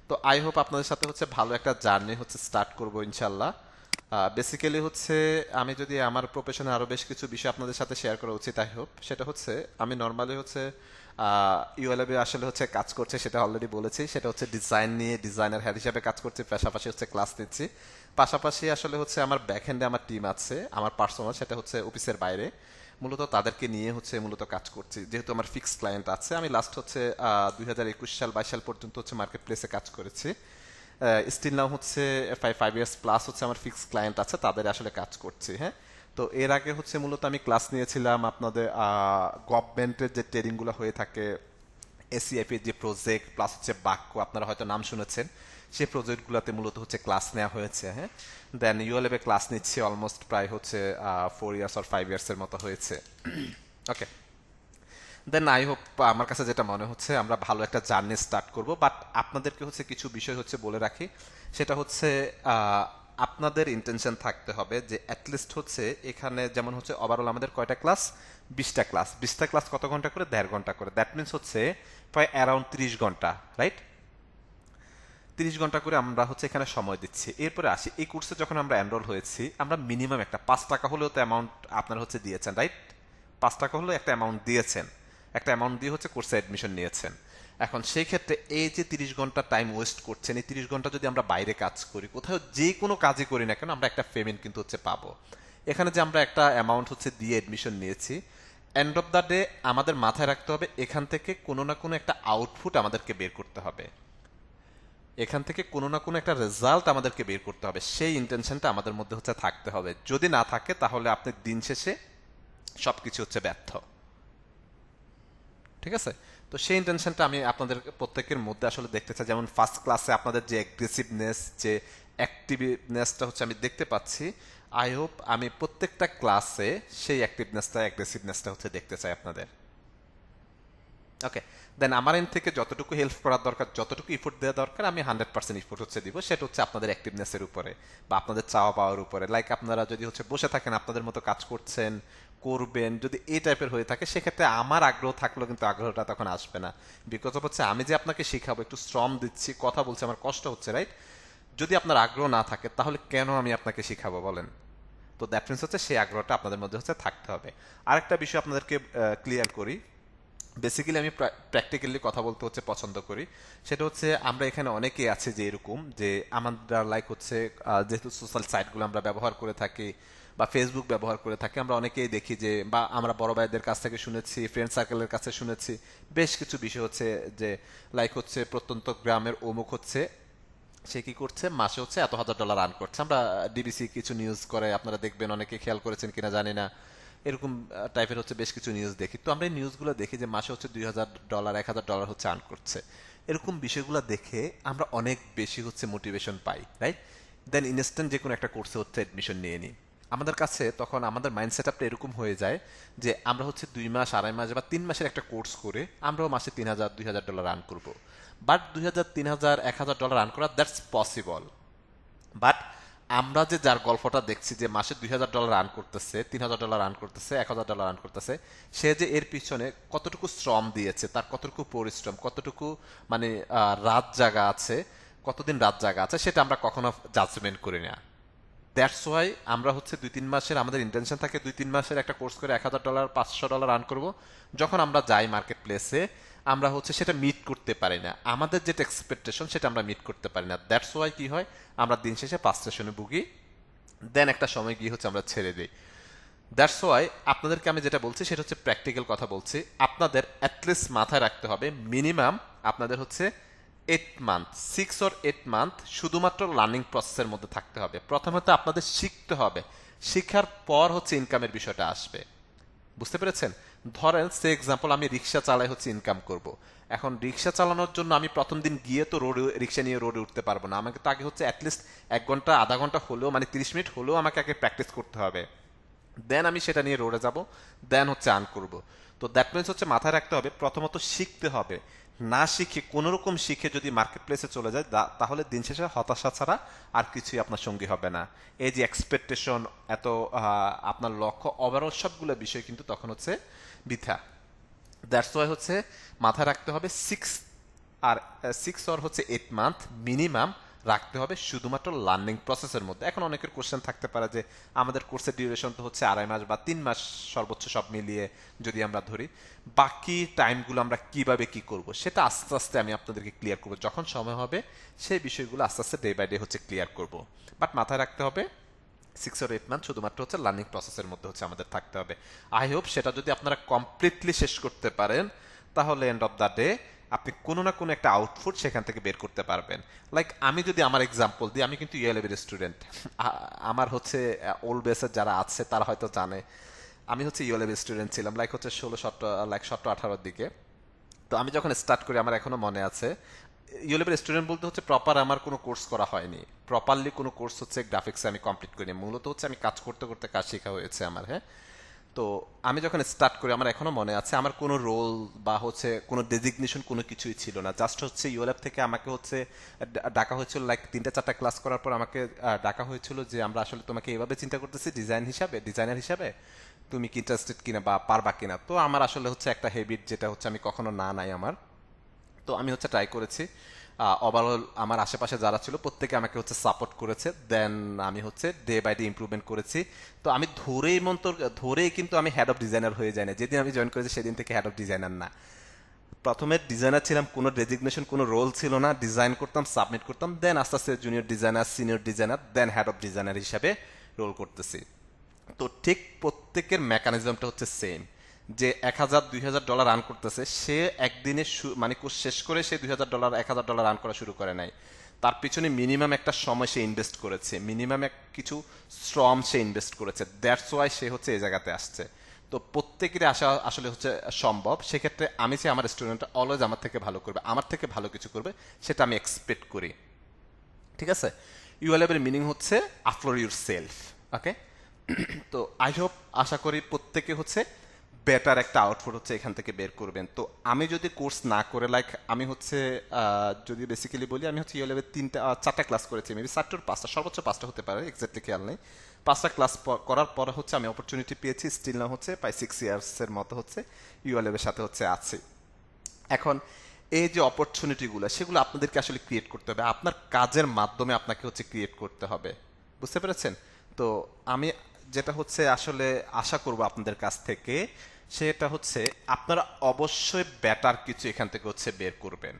তো আই হোপ আপনাদের সাথে হচ্ছে ভালো একটা জার্নি হচ্ছে স্টার্ট করবো ইনশাল্লাহ। বেসিক্যালি হচ্ছে আমি যদি আমার প্রফেশনে আরো বেশ কিছু বিষয় আপনাদের সাথে শেয়ার করা উচিত, আই হোপ সেটা হচ্ছে আমি নর্মালি হচ্ছে ইউএলএবি আসলে হচ্ছে কাজ করছে, সেটা অলরেডি বলেছি। সেটা হচ্ছে ডিজাইন নিয়ে, ডিজাইনার হেড হিসাবে কাজ করছি, পাশাপাশি হচ্ছে ক্লাস নিচ্ছি। পাশাপাশি আসলে হচ্ছে আমার ব্যাকহ্যান্ডে আমার টিম আছে, আমার পার্সোনাল, সেটা হচ্ছে অফিসের বাইরে। মূলত তাদেরকে নিয়ে হচ্ছে মূলত কাজ করছি, যেহেতু আমার ফিক্সড ক্লায়েন্ট আছে। আমি লাস্ট হচ্ছে 2021 সাল 22 সাল পর্যন্ত হচ্ছে মার্কেট প্লেসে কাজ করেছি। স্টিল নাও হচ্ছে 5 ইয়ার্স প্লাস হচ্ছে আমার ফিক্সড ক্লায়েন্ট আছে, তাদের আসলে কাজ করছি। হ্যাঁ, তো এর আগে হচ্ছে মূলত আমি ক্লাস নিয়েছিলাম আপনাদের গভর্নমেন্টের যে ট্রেনিংগুলো হয়ে থাকে, এসিআইপি এর যে প্রজেক্ট, প্লাস হচ্ছে বাক্য, আপনারা হয়তো নাম শুনেছেন, সেই প্রজেক্টগুলোতে মূলত হচ্ছে ক্লাস নেওয়া হয়েছে। হ্যাঁ, দেন ইউএলএবে ক্লাস নিচ্ছি অলমোস্ট প্রায় হচ্ছে 4 ইয়ার্স আর 5 ইয়ার্সের মতো হয়েছে। ওকে। দেন আই হোপ, আমার কাছে যেটা মনে হচ্ছে আমরা ভালো একটা জার্নি স্টার্ট করব। বাট আপনাদেরকে হচ্ছে কিছু বিষয় হচ্ছে বলে রাখি, সেটা হচ্ছে আপনাদের ইন্টেনশন থাকতে হবে যে অ্যাটলিস্ট হচ্ছে এখানে যেমন হচ্ছে ওভারঅল আমাদের কয়টা ক্লাস, 20টা ক্লাস। 20টা ক্লাস কত ঘন্টা করে? 1.5 ঘন্টা করে। দ্যাট মিনস হচ্ছে প্রায় অ্যারাউন্ড 30 ঘন্টা, রাইট? 30 ঘন্টা করে আমরা হচ্ছে এখানে সময় দিচ্ছি। এরপরে আসি, এই কোর্সে যখন আমরা এনরোল হয়েছি, আমরা মিনিমাম একটা 5 টাকা হলেও তো অ্যামাউন্ট আপনারা হচ্ছে দিয়েছেন, রাইট? 5 টাকা হলেও একটা অ্যামাউন্ট দিয়েছেন, একটা অ্যামাউন্ট দিয়ে হচ্ছে কোর্সে অ্যাডমিশন নিয়েছেন। এখন সেই ক্ষেত্রে এই যে 30 ঘন্টা টাইম ওয়েস্ট করছেন, এই 30 ঘন্টা যদি আমরা বাইরে কাজ করি, কোথাও যে কোনো কাজই করি না কেন, আমরা একটা পেমেন্ট কিন্তু হচ্ছে পাবো। এখানে যে আমরা একটা অ্যামাউন্ট হচ্ছে দিয়ে অ্যাডমিশন নিয়েছি, এন্ড অফ দ্য ডে আমাদের মাথায় রাখতে হবে এখান থেকে কোনো না কোনো একটা আউটপুট আমাদেরকে বের করতে হবে, এখান থেকে কোনো না কোনো একটা রেজাল্ট আমাদেরকে বের করতে হবে। সেই ইন্টেনশনটা আমাদের মধ্যে হচ্ছে থাকতে হবে। যদি না থাকে তাহলে আপনি দিন শেষে সবকিছু হচ্ছে ব্যর্থ। ঠিক আছে? তো সেই ইন্টেনশনটা আমি আপনাদের প্রত্যেকের মধ্যে আসলে দেখতে চাই। যেমন ফার্স্ট ক্লাসে আপনাদের যে অ্যাগ্রেসিভনেস, যে অ্যাক্টিভনেসটা হচ্ছে আমি দেখতে পাচ্ছি। আই হোপ আমি প্রত্যেকটা ক্লাসে সেই অ্যাক্টিভনেসটা অ্যাগ্রেসিভনেসটা হচ্ছে দেখতে চাই আপনাদের। ওকে, দেন আমার এন্ড থেকে যতটুকু হেল্প করার দরকার, যতটুকু ইফোর্ট দেওয়া দরকার, আমি 100% ইফোর্ট হচ্ছে দিব। সেটা হচ্ছে আপনাদের অ্যাক্টিভনেসের উপরে বা আপনাদের চাওয়া পাওয়ার উপরে। লাইক আপনারা যদি হচ্ছে বসে থাকেন, আপনাদের মতো কাজ করছেন, করবেন, যদি এই টাইপের হয়ে থাকে, সেক্ষেত্রে আমার আগ্রহ থাকলেও কিন্তু আগ্রহটা তখন আসবে না। বিকজ অফ হচ্ছে আমি যে আপনাকে শিখাবো, একটু শ্রম দিচ্ছি, কথা বলছি, আমার কষ্ট হচ্ছে, রাইট? যদি আপনার আগ্রহ না থাকে তাহলে কেন আমি আপনাকে শিখাবো বলেন? তো দ্যাট মিনস হচ্ছে সেই আগ্রহটা আপনাদের মধ্যে হচ্ছে থাকতে হবে। আরেকটা বিষয় আপনাদেরকে ক্লিয়ার করি। বেসিক্যালি আমি প্র্যাকটিক্যালি কথা বলতে হচ্ছে পছন্দ করি। সেটা হচ্ছে আমরা এখানে অনেকেই আছে যে এরকম যে আমরা লাইক হচ্ছে যেহেতু সোশ্যাল সাইটগুলো আমরা ব্যবহার করে থাকি বা ফেসবুক ব্যবহার করে থাকি, আমরা অনেকেই দেখি যে, বা আমরা বড় ভাইদের কাছ থেকে শুনেছি, ফ্রেন্ড সার্কেলের কাছে শুনেছি বেশ কিছু বিষয় হচ্ছে যে লাইক হচ্ছে প্রত্যন্ত গ্রামের অমুক হচ্ছে সে কি করছে, মাসে হচ্ছে এত $1,000 আর্ন করছে। আমরা ডিবিসি কিছু নিউজ করে, আপনারা দেখবেন, অনেকে খেয়াল করেছেন কিনা জানি না, এরকম টাইপের হচ্ছে বেশ কিছু নিউজ দেখি। তো আমরা এই নিউজগুলো দেখি যে মাসে হচ্ছে $2,000 $1,000 হচ্ছে আর্ন করছে। এরকম বিষয়গুলো দেখে আমরা অনেক বেশি হচ্ছে মোটিভেশন পাই, রাইট? দেন ইনস্ট্যান্ট যে কোনো একটা কোর্সে হচ্ছে অ্যাডমিশন নিয়ে নিই। আমাদের কাছে তখন আমাদের মাইন্ড সেট আপটা এরকম হয়ে যায় যে আমরা হচ্ছে 2 মাস, 2.5 মাস বা 3 মাসের একটা কোর্স করে আমরাও মাসে 3,000 $2,000 আর্ন করবো। বাট 2,000 3,000 $1,000 আর্ন করা দ্যাটস পসিবল। বাট আমরা যে যার গল্পটা দেখছি যে মাসে $2,000 আর্ন করতেছে, $3,000 আর্ন করতেছে, $1,000 আর্ন করতেছে, সে যে এর পিছনে কতটুকু শ্রম দিয়েছে, তার কতটুকু পরিশ্রম, কতটুকু মানে রাত জাগা আছে, কতদিন রাত জাগা আছে, সেটা আমরা কখনো জাজমেন্ট করি না। দ্যাটস ওয়াই আমরা হচ্ছে 2-3 মাসের, আমাদের ইন্টেনশন থাকে 2-3 মাসের একটা কোর্স করে $1,000 $500 আর্ন করব। যখন আমরা যাই মার্কেট প্লেসে, আমরা হচ্ছে সেটা মিট করতে পারি না, আমাদের যেটা এক্সপেকটেশন সেটা আমরা মিট করতে পারি না। দ্যাটস ওয়াই কি হয়, আমরা দিন শেষে ফ্রাস্ট্রেশনে ভুগি। দেন একটা সময় গিয়ে হচ্ছে আমরা ছেড়ে দিই। দ্যাটস ওয়াই আপনাদেরকে আমি যেটা বলছি সেটা হচ্ছে প্র্যাকটিক্যাল কথা বলছি। আপনাদের অ্যাটলিস্ট মাথায় রাখতে হবে মিনিমাম আপনাদের হচ্ছে 8 মান্থ, 6 or 8 মান্থ শুধুমাত্র লার্নিং প্রসেসের মধ্যে থাকতে হবে। প্রথমত আপনাদের শিখতে হবে, শিখার পর হচ্ছে ইনকামের বিষয়টা আসবে। বুঝতে পেরেছেন? ধরেন সে এক্সাম্পল আমি রিক্সা চালাই হচ্ছে ইনকাম করব। এখন রিক্সা চালানোর জন্য আমি প্রথম দিন গিয়ে তো রোডে রিক্সা নিয়ে রোডে উঠতে পারবো না, আমাকে তো আগে হচ্ছে অ্যাটলিস্ট 1 ঘন্টা আধা ঘন্টা হলেও, মানে 30 মিনিট হলেও আমাকে আগে প্র্যাকটিস করতে হবে। দেন আমি সেটা নিয়ে রোডে যাব, দেন হচ্ছে আর্ন করব। তো দ্যাট মিনস হচ্ছে মাথায় রাখতে হবে প্রথমত শিখতে হবে। না শিখে কোনো রকম শিখে যদি মার্কেট প্লেসে চলে যায় তাহলে দিন শেষে হতাশা ছাড়া আর কিছুই আপনার সঙ্গী হবে না। এই যে এক্সপেকটেশন, এত আপনার লক্ষ্য, ওভারঅল সবগুলো বিষয় কিন্তু তখন হচ্ছে বৃথা। দ্যাটস ওয়াই হচ্ছে মাথায় রাখতে হবে 6 or 8 মান্থ মিনিমাম রাখতে হবে শুধুমাত্র লার্নিং প্রসেসের মধ্যে। এখন অনেকের কোশ্চেন থাকতে পারে যে আমাদের কোর্সের ডিউরেশন তো হচ্ছে 2.5 মাস বা 3 মাস সর্বোচ্চ সব মিলিয়ে যদি আমরা ধরি, বাকি টাইমগুলো আমরা কিভাবে কি করব সেটা আস্তে আস্তে আমি আপনাদেরকে ক্লিয়ার করব। যখন সময় হবে সেই বিষয়গুলো আস্তে আস্তে ডে বাই ডে হচ্ছে ক্লিয়ার করব। বাট মাথায় রাখতে হবে 6 or 8 মান্থ শুধুমাত্র হচ্ছে লার্নিং প্রসেসের মধ্যে হচ্ছে আমাদের থাকতে হবে। আই হোপ সেটা যদি আপনারা কমপ্লিটলি শেষ করতে পারেন তাহলে এন্ড অফ দ্য ডে আপনি কোনো না কোনো একটা আউটপুট সেখান থেকে বের করতে পারবেন। লাইক আমি যদি আমার এক্সাম্পল দিই, আমি কিন্তু ইয়েলেবের স্টুডেন্ট। আমার হচ্ছে ওল্ড বেসের যারা আছে তারা হয়তো জানে আমি হচ্ছে ইয়েলেবের স্টুডেন্ট ছিলাম, লাইক হচ্ছে 16-17-18 দিকে। তো আমি যখন স্টার্ট করি আমার এখনো মনে আছে, ইউলেবের স্টুডেন্ট বলতে হচ্ছে প্রপার আমার কোনো কোর্স করা হয়নি, প্রপারলি কোনো কোর্স হচ্ছে গ্রাফিক্সে আমি কমপ্লিট করিনি, মূলত হচ্ছে আমি কাজ করতে করতে কাজ শেখা হয়েছে আমার। হ্যাঁ, তো আমি যখন স্টার্ট করি আমার এখনো মনে আছে আমার কোনো রোল বা হচ্ছে কোনো ডেজিগনেশন কোনো কিছুই ছিল না। জাস্ট হচ্ছে ইউএলএফ থেকে আমাকে হচ্ছে ডাকা হয়েছিল, লাইক 3টা 4টা ক্লাস করার পর আমাকে ডাকা হয়েছিল যে আমরা আসলে তোমাকে এইভাবে চিন্তা করতেছি ডিজাইনার হিসাবে, তুমি কি ইন্টারেস্টেড কিনা বা পারবা কিনা। তো আমার আসলে হচ্ছে একটা হ্যাবিট যেটা হচ্ছে আমি কখনো না নাই আমার। তো আমি হচ্ছে ট্রাই করেছি। ওভারঅল আমার আশেপাশে যারা ছিল প্রত্যেকে আমাকে হচ্ছে সাপোর্ট করেছে। দেন আমি হচ্ছে ডে বাই ডে ইমপ্রুভমেন্ট করেছি। তো আমি ধরেই কিন্তু আমি হেড অফ ডিজাইনার হয়ে যাই না। যেদিন আমি জয়েন করেছি সেদিন থেকে হেড অফ ডিজাইনার না। প্রথমে ডিজাইনার ছিলাম, কোনো ডেজিগনেশন কোনো রোল ছিল না, ডিজাইন করতাম, সাবমিট করতাম, দেন আস্তে আস্তে junior designer, senior designer, then head of designer হিসাবে রোল করতেছি। তো ঠিক প্রত্যেকের মেকানিজমটা হচ্ছে সেম, যে $1,000 $2,000 রান করতেছে সে একদিনে মানে কোর্স শেষ করে সে $2,000 $1,000 রান করা শুরু করে নাই। তার পিছনে মিনিমাম একটা সময় সে ইনভেস্ট করেছে, মিনিমাম কিছু শ্রম সে ইনভেস্ট করেছে। দ্যাটস ওয়াই সে হচ্ছে এই জায়গাতে আসছে। তো প্রত্যেকেরই আসা আসলে হচ্ছে সম্ভব। সেক্ষেত্রে আমি চাই আমার স্টুডেন্টরা অলওয়েজ আমার থেকে ভালো করবে, আমার থেকে ভালো কিছু করবে, সেটা আমি এক্সপেক্ট করি। ঠিক আছে? ইউএলএফ এর মিনিং হচ্ছে আপলোড ইউর সেলফ। ওকে, তো আই হোপ, আশা করি প্রত্যেকে হচ্ছে বেটার একটা আউটপুট হচ্ছে এখান থেকে বের করবেন। তো আমি যদি কোর্স না করে, লাইক আমি হচ্ছে যদি বেসিক্যালি বলি, আমি হচ্ছে ইউএলএফ এর 4টা ক্লাস করেছি, মেবি 4টার 5টা, সর্বোচ্চ 5টা হতে পারে, এক্স্যাক্টলি খেয়াল নেই। 5টা ক্লাস করার পরে হচ্ছে আমি অপরচুনিটি পেয়েছি, স্টিল না হচ্ছে প্রায় 6 ইয়ার্স এর মতো হচ্ছে ইউএলএফ এর সাথে হচ্ছে আছি। এখন এই যে অপরচুনিটিগুলো, সেগুলো আপনাদেরকে আসলে ক্রিয়েট করতে হবে, আপনার কাজের মাধ্যমে আপনাকে হচ্ছে ক্রিয়েট করতে হবে। বুঝতে পেরেছেন? তো আমি যেটা হচ্ছে আসলে আশা করব আপনাদের কাছ থেকে, সেটা হচ্ছে আপনারা অবশ্যই বেটার কিছু এখান থেকে হচ্ছে বের করবেন।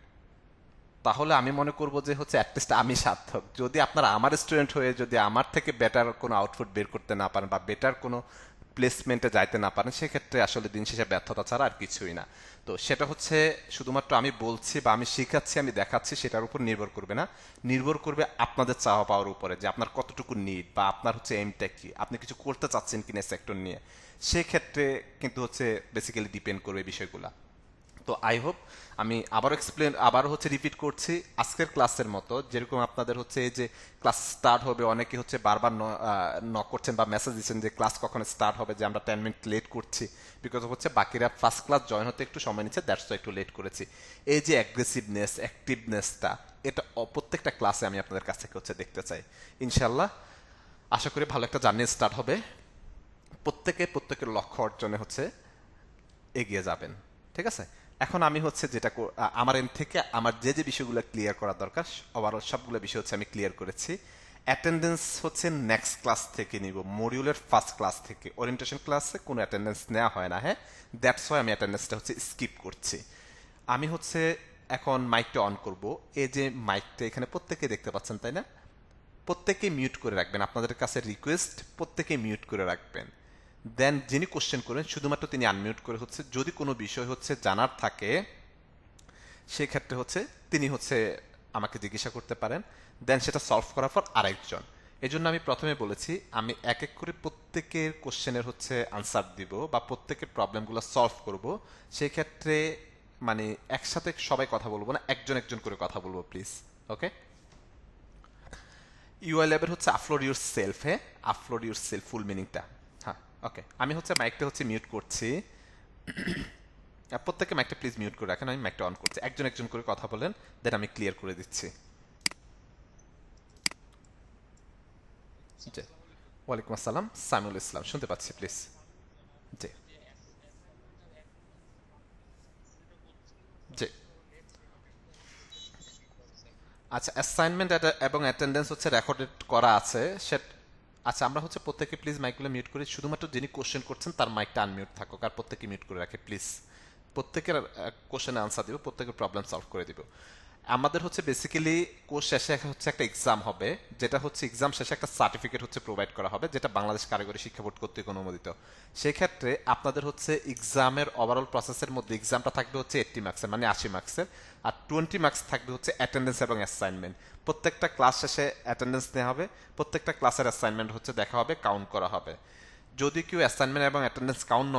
তাহলে আমি মনে করব যে হচ্ছে অ্যাটলিস্ট আমি সার্থক। যদি আপনারা আমার স্টুডেন্ট হয়ে যদি আমার থেকে বেটার কোনো আউটপুট বের করতে না পারেন বা বেটার কোনো প্লেসমেন্টে যাইতে না পারেন, সেক্ষেত্রে আসলে দিন শেষে ব্যর্থতা ছাড়া আর কিছুই না। তো সেটা হচ্ছে শুধুমাত্র আমি বলছি বা আমি শিখাচ্ছি, আমি দেখাচ্ছি, সেটার উপর নির্ভর করবে না, নির্ভর করবে আপনাদের চাওয়া পাওয়ার উপরে, যে আপনার কতটুকু নিড বা আপনার হচ্ছে এইমটা কি, আপনি কিছু করতে চাচ্ছেন কিনা সেক্টর নিয়ে। সেক্ষেত্রে কিন্তু হচ্ছে বেসিক্যালি ডিপেন্ড করবে বিষয়গুলা। তো আই হোপ, আমি আবার হচ্ছে রিপিট করছি, আজকের ক্লাসের মতো যেরকম আপনাদের হচ্ছে এই যে ক্লাস স্টার্ট হবে, অনেকে হচ্ছে বারবার নক করছেন বা মেসেজ দিচ্ছেন যে ক্লাস কখন স্টার্ট হবে, যে আমরা 10 মিনিট লেট করছি, বিকজ হচ্ছে বাকিরা ফার্স্ট ক্লাস জয়েন হতে একটু সময় নিচ্ছে, দ্যাটস একটু লেট করেছি। এই যে অ্যাগ্রেসিভনেস, অ্যাক্টিভনেসটা, এটা প্রত্যেকটা ক্লাসে আমি আপনাদের কাছ থেকে হচ্ছে দেখতে চাই। ইনশাল্লাহ আশা করি ভালো একটা জার্নি স্টার্ট হবে, প্রত্যেকের লক্ষ্য অর্জনে হচ্ছে এগিয়ে যাবেন। ঠিক আছে? এখন আমি হচ্ছে যেটা আমার এন্ড থেকে আমার যে যে বিষয়গুলো ক্লিয়ার করা দরকার, ওভারঅল সবগুলো বিষয় হচ্ছে আমি ক্লিয়ার করেছি। অ্যাটেন্ডেন্স হচ্ছে নেক্সট ক্লাস থেকে নিব, মডিউলের ফার্স্ট ক্লাস থেকে। ওরিয়েন্টেশন ক্লাসে কোনো অ্যাটেন্ডেন্স নেওয়া হয় না, হ্যাঁ, দ্যাটস ওয়াই আমি অ্যাটেন্ডেন্সটা হচ্ছে স্কিপ করছি। আমি হচ্ছে এখন মাইকটা অন করব। এই যে মাইকটা এখানে প্রত্যেকে দেখতে পাচ্ছেন, তাই না? প্রত্যেকে মিউট করে রাখবেন, আপনাদের কাছে রিকোয়েস্ট, প্রত্যেকে মিউট করে রাখবেন। দেন যিনি কোশ্চেন করেন শুধুমাত্র তিনি আনমিউট করে হচ্ছে যদি কোনো বিষয় হচ্ছে জানার থাকে, সেক্ষেত্রে হচ্ছে তিনি হচ্ছে আমাকে জিজ্ঞাসা করতে পারেন, দেন সেটা সলভ করার পর আরেকজন। এই জন্য আমি প্রথমে বলেছি আমি এক এক করে প্রত্যেকের কোশ্চেনের হচ্ছে আনসার দিব বা প্রত্যেকের প্রবলেমগুলো সলভ করব। সেই ক্ষেত্রে মানে একসাথে সবাই কথা বলবো না, একজন একজন করে কথা বলবো প্লিজ। ওকে, ইউআই ল্যাবের হচ্ছে আপলোড ইউর সেলফ, হ্যাঁ, আপলোড ইউর সেলফ ফুল মিনিংটা। হ্যাঁ, ওকে, আমি হচ্ছে মাইকটা হচ্ছে মিউট করছি। প্রত্যেকে মাইকটা প্লিজ মিউট করে রাখেন, আমি মাইকটা অন করছি, একজন একজন করে কথা বলেন, দেন আমি ক্লিয়ার করে দিচ্ছি। জি, ওয়ালাইকুম আসসালাম, সামিউল ইসলাম, শুনতে পাচ্ছি, প্লিজ। জি, জি। আচ্ছা, অ্যাসাইনমেন্ট এবং অ্যাটেন্ডেন্স হচ্ছে রেকর্ডেড করা আছে সে। আচ্ছা, আমরা হচ্ছে প্রত্যেকে প্লিজ মাইকগুলো মিউট করি, শুধুমাত্র যিনি কোশ্চেন করছেন তার মাইকটা আনমিউট থাকুক, আর প্রত্যেকে মিউট করে রাখে প্লিজ। প্রত্যেকের কোশ্চেনে আনসার দিব, প্রত্যেকের প্রবলেম সলভ করে দিব। আমাদের হচ্ছে বেসিক্যালি কোর্স শেষে হচ্ছে একটা এক্সাম হবে, যেটা হচ্ছে এক্সাম শেষে একটা সার্টিফিকেট হচ্ছে প্রোভাইড করা হবে, যেটা বাংলাদেশ কারিগরি শিক্ষা বোর্ড কর্তৃক অনুমোদিত। সেক্ষেত্রে আপনাদের হচ্ছে এক্সামের ওভারঅল প্রসেসের মধ্যে এক্সামটা থাকবে হচ্ছে 80 মার্কসের, মানে 80 মার্কসের, আর 20 মার্কস থাকবে হচ্ছে অ্যাটেন্ডেন্স এবং অ্যাসাইনমেন্ট। প্রত্যেকটা ক্লাস শেষে অ্যাটেন্ডেন্স নেওয়া হবে, প্রত্যেকটা ক্লাসের অ্যাসাইনমেন্ট হচ্ছে দেখা হবে, কাউন্ট করা হবে। যদি কেউ অ্যাসাইনমেন্ট এবং অ্যাটেন্ডেন্স কাউন্ট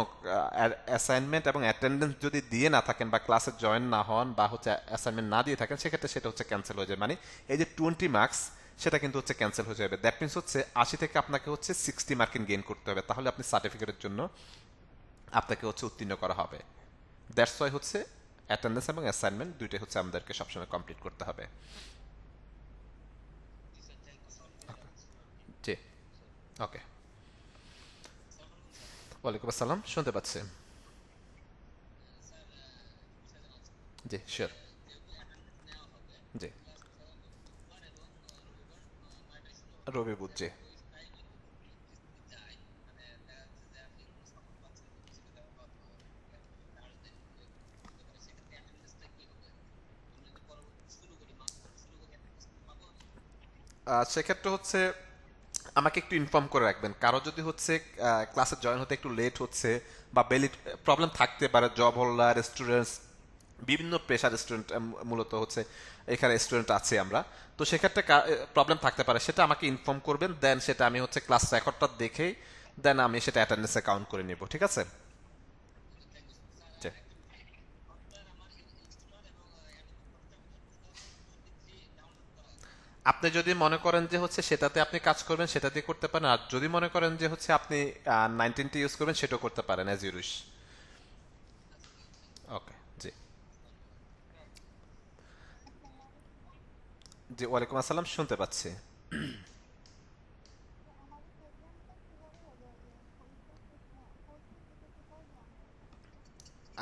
অ্যাসাইনমেন্ট এবং অ্যাটেন্ডেন্স যদি দিয়ে না থাকেন বা ক্লাসে জয়েন না হন বা হচ্ছে অ্যাসাইনমেন্ট না দিয়ে থাকেন, সেক্ষেত্রে সেটা হচ্ছে ক্যান্সেল হয়ে যায়, মানে এই যে 20 মার্কস, সেটা কিন্তু হচ্ছে ক্যান্সেল হয়ে যাবে। দ্যাট মিনস হচ্ছে 80 থেকে আপনাকে হচ্ছে 60 মার্কিং গেইন করতে হবে, তাহলে আপনি সার্টিফিকেটের জন্য আপনাকে হচ্ছে উত্তীর্ণ করা হবে। দ্যাটস ওয়াই হচ্ছে অ্যাটেন্ডেন্স এবং অ্যাসাইনমেন্ট দুইটাই হচ্ছে আমাদেরকে সবসময় কমপ্লিট করতে হবে। জি, ওকে, ওয়ালাইকুম আসসালাম, শুনতে পাচ্ছি। জি, শিওর। জি, রবি বুধ, জি। সেক্ষেত্রে হচ্ছে আমাকে একটু ইনফর্ম করে রাখবেন, কারো যদি হচ্ছে ক্লাসে জয়েন হতে একটু লেট হচ্ছে বা বেলিড প্রবলেম থাকতে পারে, জব হোল্ডার, স্টুডেন্টস, বিভিন্ন পেশার স্টুডেন্ট মূলত হচ্ছে এখানে স্টুডেন্ট আছে আমরা। তো সেক্ষেত্রে প্রবলেম থাকতে পারে, সেটা আমাকে ইনফর্ম করবেন, দেন সেটা আমি হচ্ছে ক্লাস রেকর্ডটা দেখেই দেন আমি সেটা অ্যাটেন্ডেন্সে কাউন্ট করে নিব, ঠিক আছে? জি, আপনি যদি মনে করেন যে হচ্ছে সেটাতে আপনি কাজ করবেন সেটাতে করতে পারেন, আর যদি মনে করেন যে হচ্ছে আপনি 19টি ইউজ করবেন সেটাও করতে পারেন অ্যাজ ইউ উইশ। ওকে। জি। জি, ওয়ালাইকুম আসসালাম, শুনতে পাচ্ছি।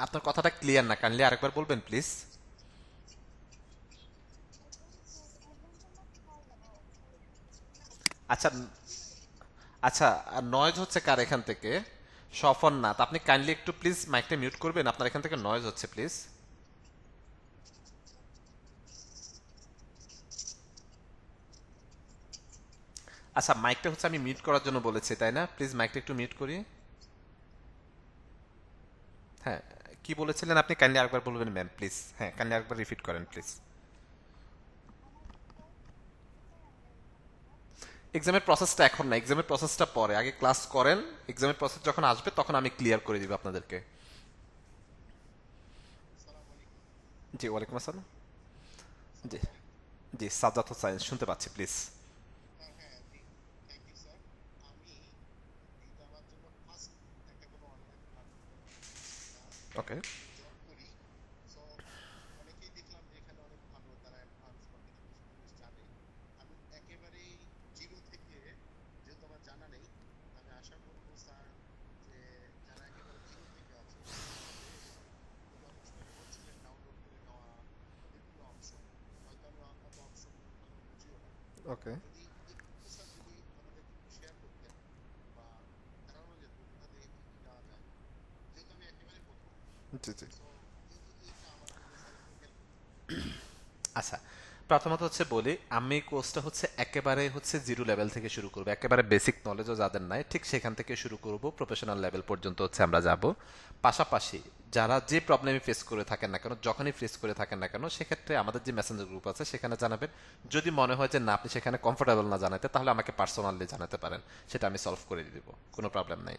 আপনার কথাটা ক্লিয়ার না, কাইন্ডলি আরেকবার বলবেন প্লিজ। আচ্ছা। আচ্ছা। নয়েজ হচ্ছে কার এখান থেকে? সফর না তো, আপনি কাইন্ডলি একটু প্লিজ মাইকটা মিউট করবেন, আপনার এখান থেকে নয়েজ হচ্ছে প্লিজ। আচ্ছা, মাইকটা হচ্ছে আমি মিউট করার জন্য বলেছি তাই না? প্লিজ মাইকটা একটু মিউট করি। হ্যাঁ। কি বলেছিলেন আপনি? কাইন্ডলি আরেকবার বলবেন ম্যাম প্লিজ। হ্যাঁ, কাইন্ডলি আরেকবার রিপিট করেন প্লিজ। এক্সামের প্রসেসটা এখন না, এক্সামের প্রসেসটা পরে, আগে ক্লাস করেন। এক্সামের প্রসেস যখন আসবে তখন আমি ক্লিয়ার করে দিব আপনাদেরকে। জি, ওয়ালাইকুম আসসালাম। জি। জি, সাজ্জাদ হোসাইন, শুনতে পাচ্ছি প্লিজ। ওকে। ওকে। জি জি। আচ্ছা, প্রথমত হচ্ছে বলি, আমি কোর্সটা হচ্ছে একেবারে হচ্ছে জিরো লেভেল থেকে শুরু করবো, একেবারে বেসিক নলেজও যাদের নাই ঠিক সেখান থেকে শুরু করব, প্রফেশনাল লেভেল পর্যন্ত হচ্ছে আমরা যাব। পাশাপাশি যারা যে প্রবলেমে ফেস করে থাকেন না কেন, যখনই ফেস করে থাকেন না কেন, সেক্ষেত্রে আমাদের যে মেসেঞ্জার গ্রুপ আছে সেখানে জানাবেন। যদি মনে হয় যে না আপনি সেখানে কমফোর্টেবল না জানাতে, তাহলে আমাকে পার্সোনালি জানাতে পারেন, সেটা আমি সলভ করে দিব, কোনো প্রবলেম নাই।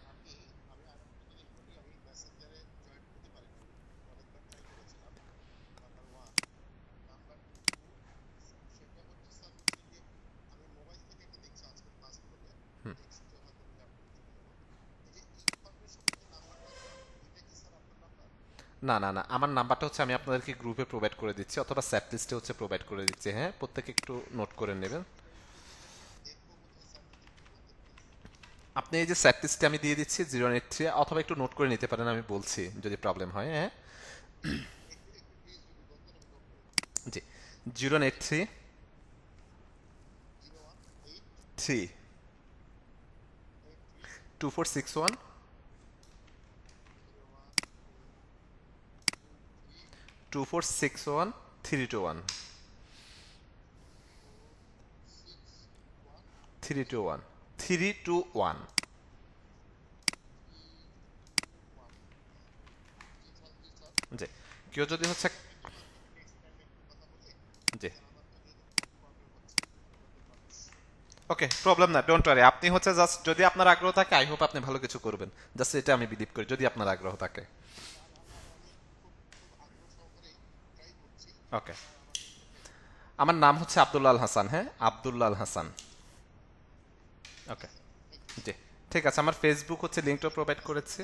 না না না, আমার নাম্বারটা হচ্ছে আমি আপনাদেরকে গ্রুপে প্রোভাইড করে দিচ্ছি, অথবা স্যাট লিস্টে হচ্ছে প্রোভাইড করে দিচ্ছি। হ্যাঁ, প্রত্যেকে একটু নোট করে নেবেন। আপনি এই যে স্যাট লিস্টে আমি দিয়ে দিচ্ছি 083, অথবা একটু নোট করে নিতে পারেন, আমি বলছি যদি প্রবলেম হয়। হ্যাঁ। জি। 083 3 2461 2461 321 321 321। জি। কেউ যদি হচ্ছে, জি, ওকে, প্রবলেম না, ডোন্ট ওয়ারি। আপনি হচ্ছে জাস্ট যদি আপনার আগ্রহ থাকে, আই হোপ আপনি ভালো কিছু করবেন, জাস্ট এটা আমি বিলিভ করি, যদি আপনার আগ্রহ থাকে। ওকে। আমার নাম হচ্ছে আব্দুল্লাল হাসান। হ্যাঁ, আব্দুল্লাল হাসান। ওকে। জি। ঠিক আছে, আমার ফেসবুক হচ্ছে লিঙ্কটা প্রোভাইড করেছি।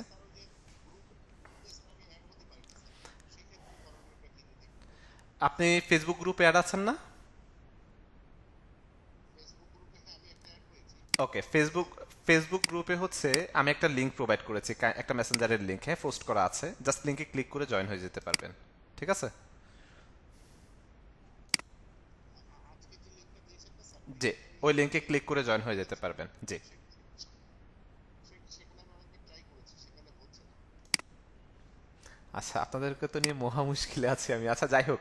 আপনি ফেসবুক গ্রুপে অ্যাড আছেন না? ওকে, ফেসবুক, ফেসবুক গ্রুপে হচ্ছে আমি একটা লিংক প্রোভাইড করেছি, একটা মেসেঞ্জারের লিংক, হ্যাঁ, পোস্ট করা আছে, জাস্ট লিংকে ক্লিক করে জয়েন হয়ে যেতে পারবেন। ঠিক আছে। জি, ওই লিংকে ক্লিক করে জয়েন হয়ে যেতে পারবেন। জি। আচ্ছা, আপনাদেরকে তো নিয়ে মহা মুশকিলে আছি আমি। আচ্ছা, যাই হোক,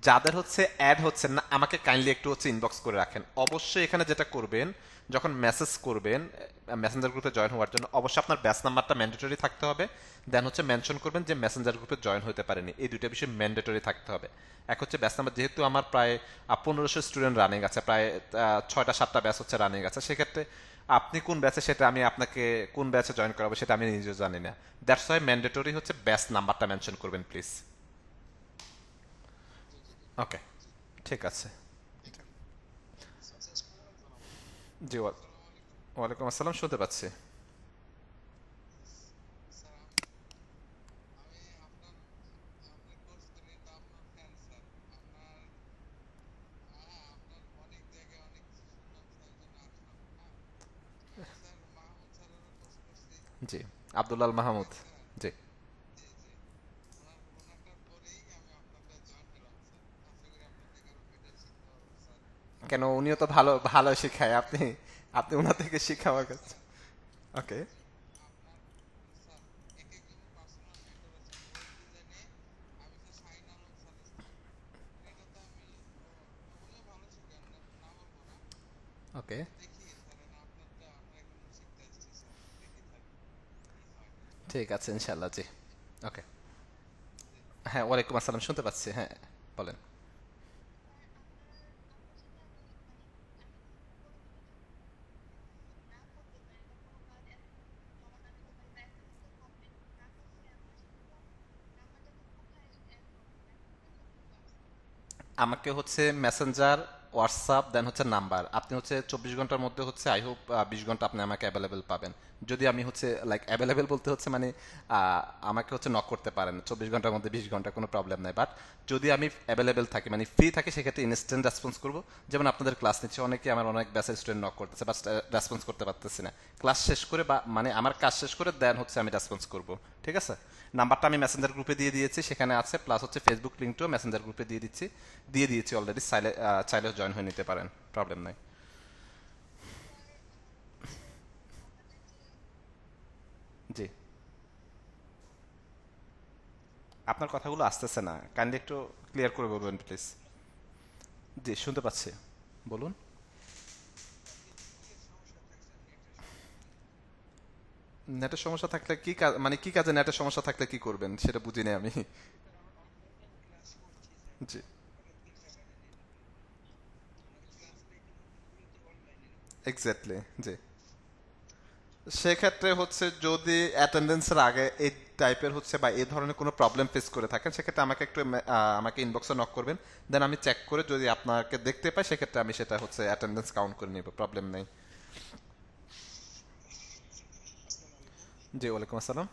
যাদের হচ্ছে অ্যাড হচ্ছে না আমাকে কাইন্ডলি একটু হচ্ছে ইনবক্স করে রাখেন অবশ্যই। এখানে যেটা করবেন, যখন মেসেজ করবেন মেসেঞ্জার গ্রুপে জয়েন হওয়ার জন্য, অবশ্যই আপনার ব্যাচ নাম্বারটা ম্যান্ডেটরি থাকতে হবে। দেন হচ্ছে মেনশন করবেন যে মেসেঞ্জার গ্রুপে জয়েন হতে পারেনি, এই দুইটা বিষয় ম্যান্ডেটরি থাকতে হবে। এক হচ্ছে ব্যাচ নাম্বার, যেহেতু আমার প্রায় 1500 স্টুডেন্ট রানিং আছে, প্রায় 6টা 7টা ব্যাচ হচ্ছে রানিং আছে, সেক্ষেত্রে আপনি কোন ব্যাচে, সেটা আমি আপনাকে কোন ব্যাচে জয়েন করাবো সেটা আমি নিজেও জানি না। দ্যাটস ওয়াই ম্যান্ডেটরি হচ্ছে ব্যাচ নাম্বারটা মেনশন করবেন প্লিজ। ওকে। ঠিক আছে। জি, ওয়ালাইকুম আসসালাম, শুনতে পাচ্ছি। জি, আব্দুল্লাল মাহমুদ। জি। কেন, উনিও তো ভালো ভালো শেখায়, আপনি আপনি ওনার থেকে শিক্ষা আমার কাছে। ওকে। ওকে। ঠিক আছে, ইনশাল্লাহ, জি। ওকে। হ্যাঁ, ওয়ালাইকুম আসসালাম, শুনতে পাচ্ছি, হ্যাঁ। বলেন। আমাকে হচ্ছে মেসেঞ্জার, হোয়াটসঅ্যাপ, দেন হচ্ছে নাম্বার, আপনি হচ্ছে 24 ঘন্টার মধ্যে হচ্ছে আই হোপ 20 ঘন্টা আপনি আমাকে অ্যাভেলেবেল পাবেন। যদি আমি হচ্ছে লাইক অ্যাভেলেবেল বলতে হচ্ছে মানে আমাকে হচ্ছে নক করতে পারেন 24 ঘন্টার মধ্যে, 20 ঘন্টা কোনো প্রবলেম নাই। বাট যদি আমি অ্যাভেলেবেল থাকি মানে ফ্রি থাকি, সেক্ষেত্রে ইনস্ট্যান্ট রেসপন্স করবো। যেমন আপনাদের ক্লাস নিচ্ছে অনেকে, আমার অনেক ব্যাচের স্টুডেন্ট নক করতেছে, বাট রেসপন্স করতে পারতেছি না। ক্লাস শেষ করে বা মানে আমার কাজ শেষ করে দেন হচ্ছে আমি রেসপন্স করবো। ঠিক আছে। নাম্বারটা আমি মেসেঞ্জার গ্রুপে দিয়ে দিয়েছি, সেখানে আছে, প্লাস হচ্ছে ফেসবুক লিঙ্কটাও মেসেঞ্জার গ্রুপে দিয়ে দিয়েছি অলরেডি, চাইলে জয়েন হয়ে নিতে পারেন, প্রবলেম নাই। জি। আপনার কথাগুলো আসতেছে না, কাইন্ডলি একটু ক্লিয়ার করে বলবেন প্লিজ। জি, শুনতে পাচ্ছি, বলুন। নেটের সমস্যা থাকলে কি কাজ, মানে কি কাজে নেটের সমস্যা থাকলে কি করবেন সেটা বুঝিনি আমি। জি। এক্স্যাক্টলি। জি। সেক্ষেত্রে হচ্ছে যদি অ্যাটেন্ডেন্সের আগে এই টাইপের হচ্ছে বা এই ধরনের কোনো প্রবলেম ফেস করে থাকেন, সেক্ষেত্রে আমাকে একটু আমাকে ইনবক্সে নক করবেন। দেন আমি চেক করে যদি আপনাকে দেখতে পাই, সেক্ষেত্রে আমি সেটা হচ্ছে অ্যাটেন্ডেন্স কাউন্ট করে নিব, প্রবলেম নেই। জি, ওয়ালাইকুম আসসালাম।